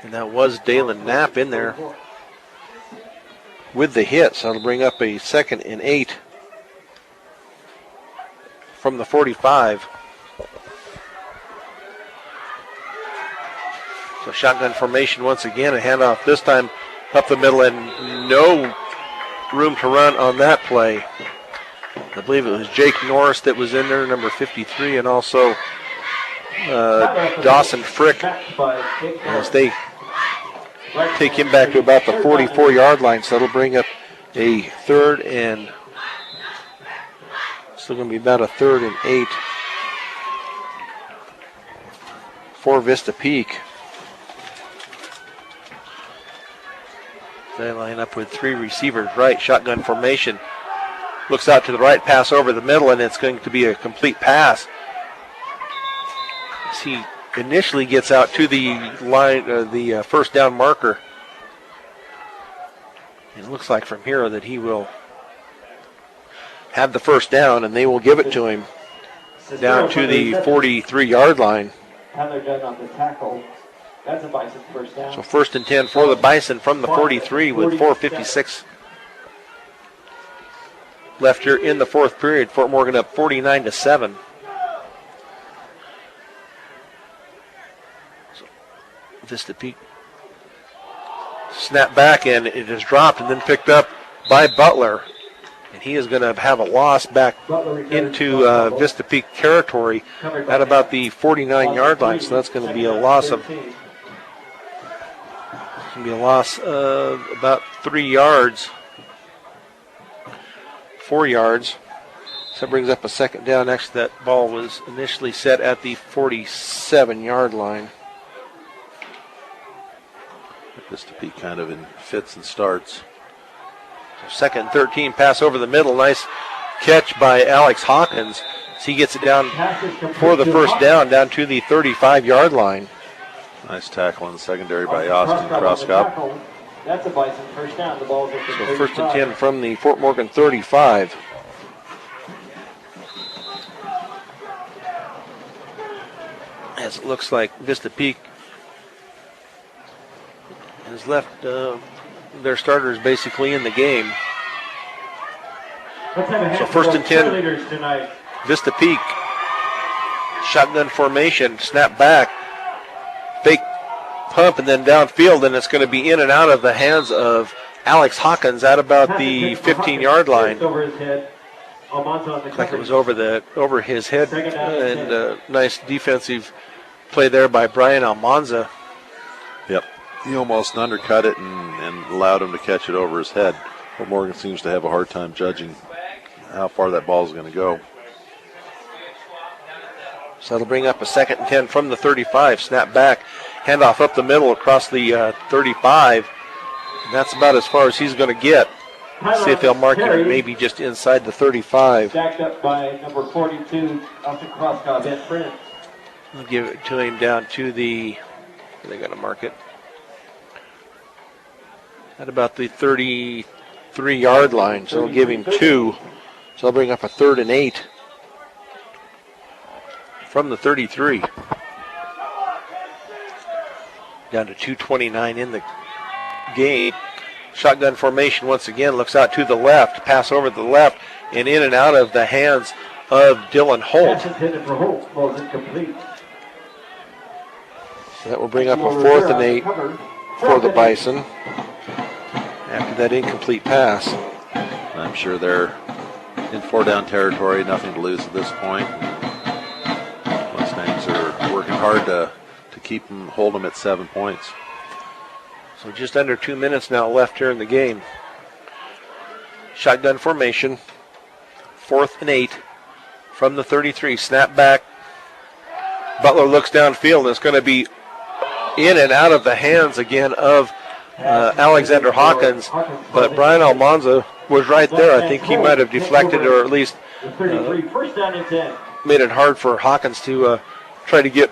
And that was Dalen Knapp in there with the hit, so that'll bring up a 2nd and 8 from the 45. So shotgun formation once again, a handoff this time up the middle, and no room to run on that play. I believe it was Jake Norris that was in there, number 53, and also Dawson Frick, as they take him back to about the 44-yard line. So that'll bring up a 3rd and still going to be about a 3rd and 8 for Vista Peak. They line up with 3 receivers right, shotgun formation. Looks out to the right, pass over the middle, and it's going to be a complete pass. As he initially gets out to the line, the 1st down marker. It looks like from here that he will have the 1st down, and they will give it to him down to the 43-yard line. Tyler Judd on the tackle. That's a Bison 1st down. So 1st and 10 for the Bison from the 43 with 4:56 left here in the 4th period. Fort Morgan up 49-7. So Vista Peak snap back, and it is dropped and then picked up by Butler. And he is going to have a loss back into Vista Peak territory at about the 49-yard line. So that's going to be a loss of about 3 yards, 4 yards. So that brings up a 2nd down. Actually, that ball was initially set at the 47-yard line. Vista Peak kind of in fits and starts. So 2nd and 13, pass over the middle. Nice catch by Alex Hawkins. So he gets it down Pass is complete for the to first Hawkins. down to the 35-yard line. Nice tackle in the secondary by Austin Austin on the Kroskop. tackle. That's a Bison first down. The ball is at the So first and 35. 10 from the Fort Morgan 35. As it looks like Vista Peak has left their starters basically in the game. Let's have a hand So for first those and 10. cheerleaders tonight. Vista Peak, shotgun formation, snap back, fake pump, and then downfield, and it's going to be in and out of the hands of Alex Hawkins at about Pass the is hit for 15-yard Hawkins. line. Over his head. Almanza on the Like it coverage. was over his head, Second down and and nice defensive play there by Brian Almanza. Yep. He almost undercut it and allowed him to catch it over his head. But Morgan seems to have a hard time judging how far that ball is going to go. So that'll bring up a second and 10 from the 35. Snap back, handoff up the middle across the 35. And that's about as far as he's going to get. See if they'll mark him maybe just inside the 35. Backed up by number 42, Austin Kroskop in front. They'll give it to him down to the, where they going to mark it? At about the 33-yard line. So they'll give him 2. So they'll bring up a 3rd and 8 from the 33. Down to 2:29 in the game. Shotgun formation once again, looks out to the left, pass over to the left, and in and out of the hands of Dylan Holt. Pass is hit for Holt. Ball is incomplete. So that will bring up a 4th and 8 for the Bison after that incomplete pass. I'm sure they're in 4-down territory, nothing to lose at this point. Mustangs are working hard to keep them, hold them at 7 points. So just under 2 minutes now left here in the game. Shotgun formation, 4th and 8 from the 33. Snap back. Butler looks downfield, and it's going to be in and out of the hands again of Alexander Hawkins. But Brian Almanza was right there. I think he might have deflected, or at least The 33, first down and 10. made it hard for Hawkins to try to get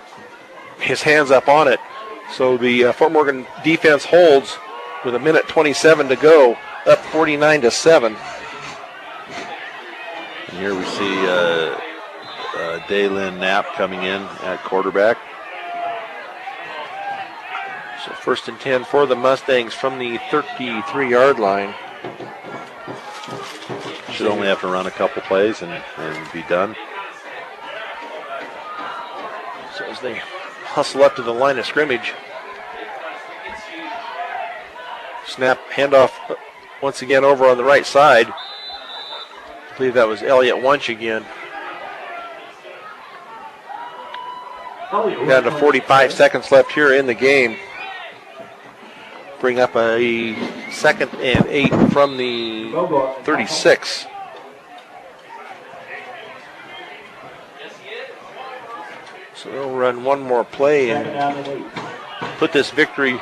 his hands up on it. So the Fort Morgan defense holds with 1:27 to go, up 49-7. And here we see Daylin Knapp coming in at quarterback. So first and 10 for the Mustangs from the 33-yard line. Should only have to run a couple plays and be done. So as they hustle up to the line of scrimmage. Snap, handoff once again over on the right side. I believe that was Elliott Wunsch again. Down to 45 seconds left here in the game. Bring up a 2nd and 8 from the 36. So they'll run one more play Second and down and 8. put this victory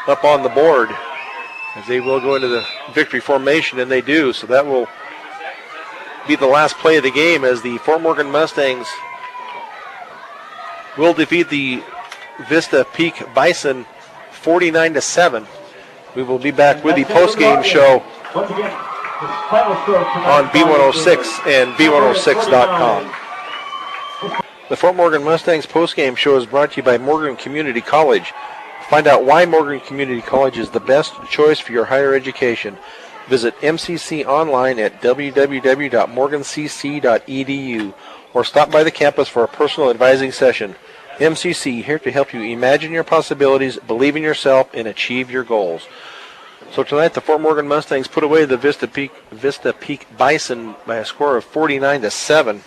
up on the board, as they will go into the victory formation, and they do. So that will be the last play of the game, as the Fort Morgan Mustangs will defeat the Vista Peak Bison 49-7. We will be back with the post-game show Once again, the final score tonight on B106 and B106.com. The Fort Morgan Mustangs postgame show is brought to you by Morgan Community College. Find out why Morgan Community College is the best choice for your higher education. Visit MCC online at www.morgancc.edu or stop by the campus for a personal advising session. MCC, here to help you imagine your possibilities, believe in yourself, and achieve your goals. So tonight, the Fort Morgan Mustangs put away the Vista Peak Bison by a score of 49-7.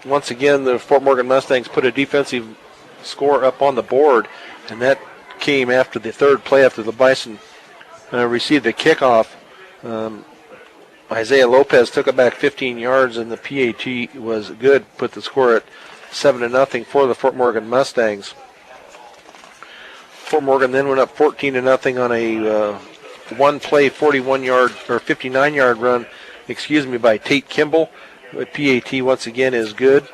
Once again, the Fort Morgan Mustangs put a defensive score up on the board, and that came after the third play after the Bison received the kickoff. Isaiah Lopez took it back 15 yards, and the PAT was good, put the score at 7-0 for the Fort Morgan Mustangs. Fort Morgan then went up 14-0 on a one play 41-yard or 59-yard run, by Tate Kimball. But PAT once again is good.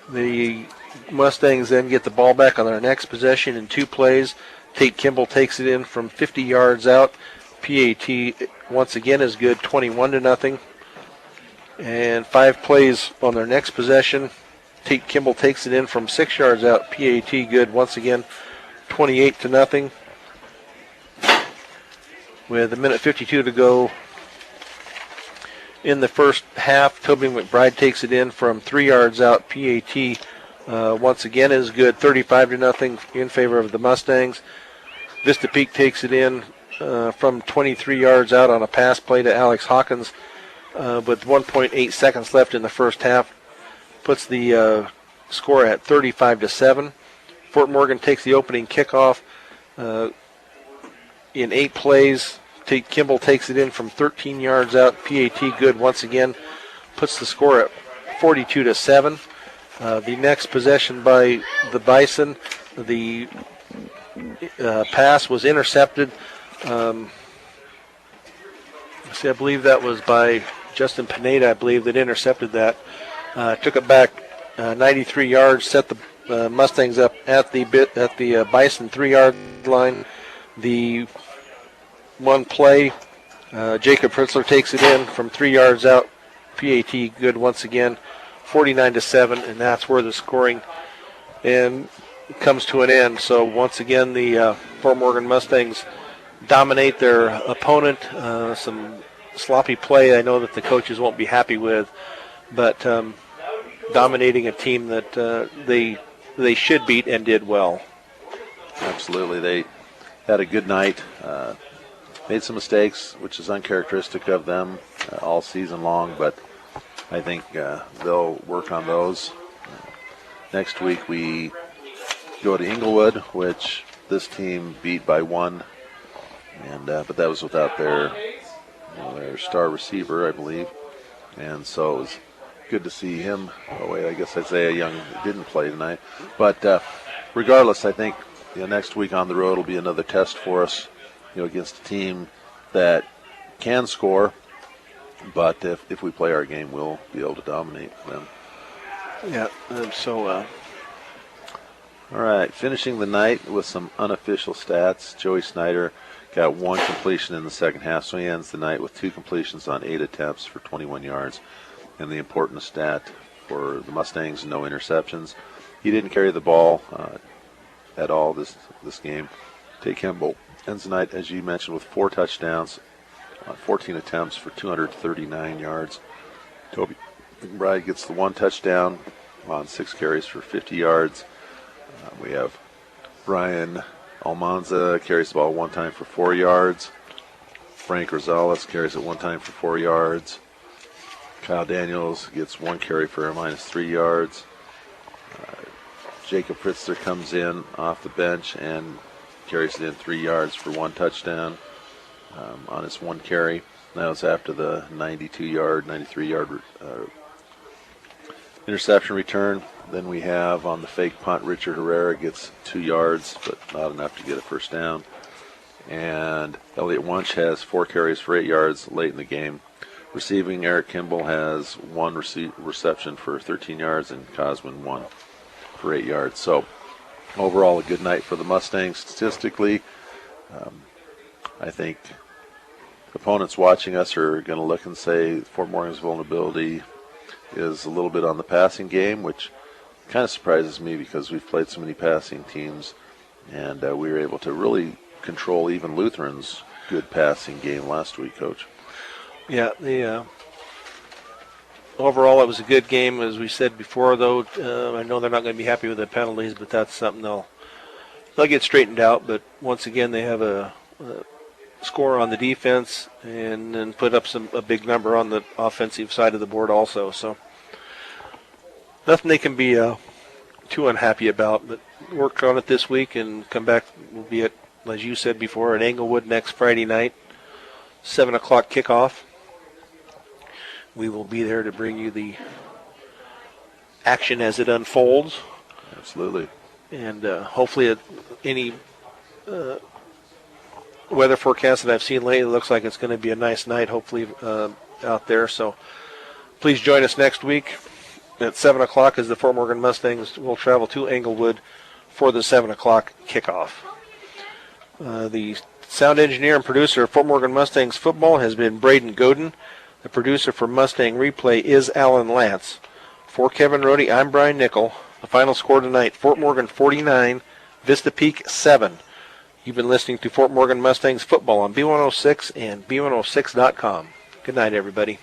The Mustangs then get the ball back on their next possession in 2 plays. Tate Kimball takes it in from 50 yards out. PAT once again is good, 21-0. And 5 plays on their next possession. Tate Kimball takes it in from 6 yards out. PAT good once again, 28-0. With 1:52 to go in the first half, Toby McBride takes it in from 3 yards out. PAT once again is good, 35-0 in favor of the Mustangs. Vista Peak takes it in from 23 yards out on a pass play to Alex Hawkins with 1.8 seconds left in the first half. Puts the score at 35-7. Fort Morgan takes the opening kickoff in 8 plays. Tate Kimball takes it in from 13 yards out. PAT good once again. Puts the score at 42-7. The next possession by the Bison, the pass was intercepted. I believe that was by Justin Pineda, I believe, that intercepted that. Took it back 93 yards, set the Mustangs up at the Bison 3-yard line. The one play, Jacob Pritzler takes it in from 3 yards out. PAT good once again, 49-7, and that's where the scoring comes to an end. So once again, the Fort Morgan Mustangs dominate their opponent. Some sloppy play I know that the coaches won't be happy with, but dominating a team that they should beat and did well. Absolutely. They had a good night. Made some mistakes, which is uncharacteristic of them all season long, but I think they'll work on those. Next week we go to Inglewood, which this team beat by 1, and but that was without their star receiver, I believe, and so it was good to see him. Oh wait, I guess Isaiah Young didn't play tonight, but regardless, I think next week on the road will be another test for us, against a team that can score, but if we play our game, we'll be able to dominate them. Yeah, all right, finishing the night with some unofficial stats. Joey Snyder got 1 completion in the second half, so he ends the night with 2 completions on 8 attempts for 21 yards. And the important stat for the Mustangs, no interceptions. He didn't carry the ball at all this game. Tate Kimball ends the night, as you mentioned, with 4 touchdowns on 14 attempts for 239 yards. Toby McBride gets the 1 touchdown on 6 carries for 50 yards. We have Brian Almanza carries the ball 1 time for 4 yards. Frank Rosales carries it 1 time for 4 yards. Kyle Daniels gets 1 carry for -3 yards. Jacob Pritzler comes in off the bench and carries it in 3 yards for 1 touchdown on his 1 carry. That was after the 93-yard interception return. Then we have on the fake punt, Richard Herrera gets 2 yards, but not enough to get a first down. And Elliot Wunsch has 4 carries for 8 yards late in the game. Receiving, Eric Kimball has 1 reception for 13 yards, and Cosman 1 for 8 yards. So overall, a good night for the Mustangs statistically. I think opponents watching us are going to look and say Fort Morgan's vulnerability is a little bit on the passing game, which kind of surprises me because we've played so many passing teams, and we were able to really control even Lutheran's good passing game last week, Coach. Yeah, overall it was a good game, as we said before. Though I know they're not going to be happy with the penalties, but that's something they'll get straightened out. But once again, they have a score on the defense and then put up a big number on the offensive side of the board also. So nothing they can be too unhappy about. But work on it this week and come back. We'll be at, as you said before, at Englewood next Friday night, 7 o'clock kickoff. We will be there to bring you the action as it unfolds. Absolutely. And hopefully any weather forecast that I've seen lately, it looks like it's going to be a nice night, hopefully, out there. So please join us next week at 7 o'clock as the Fort Morgan Mustangs will travel to Englewood for the 7 o'clock kickoff. The sound engineer and producer of Fort Morgan Mustangs football has been Braden Godin. The producer for Mustang Replay is Alan Lance. For Kevin Rohde, I'm Brian Nickel. The final score tonight, Fort Morgan 49, Vista Peak 7. You've been listening to Fort Morgan Mustangs football on B106 and B106.com. Good night, everybody.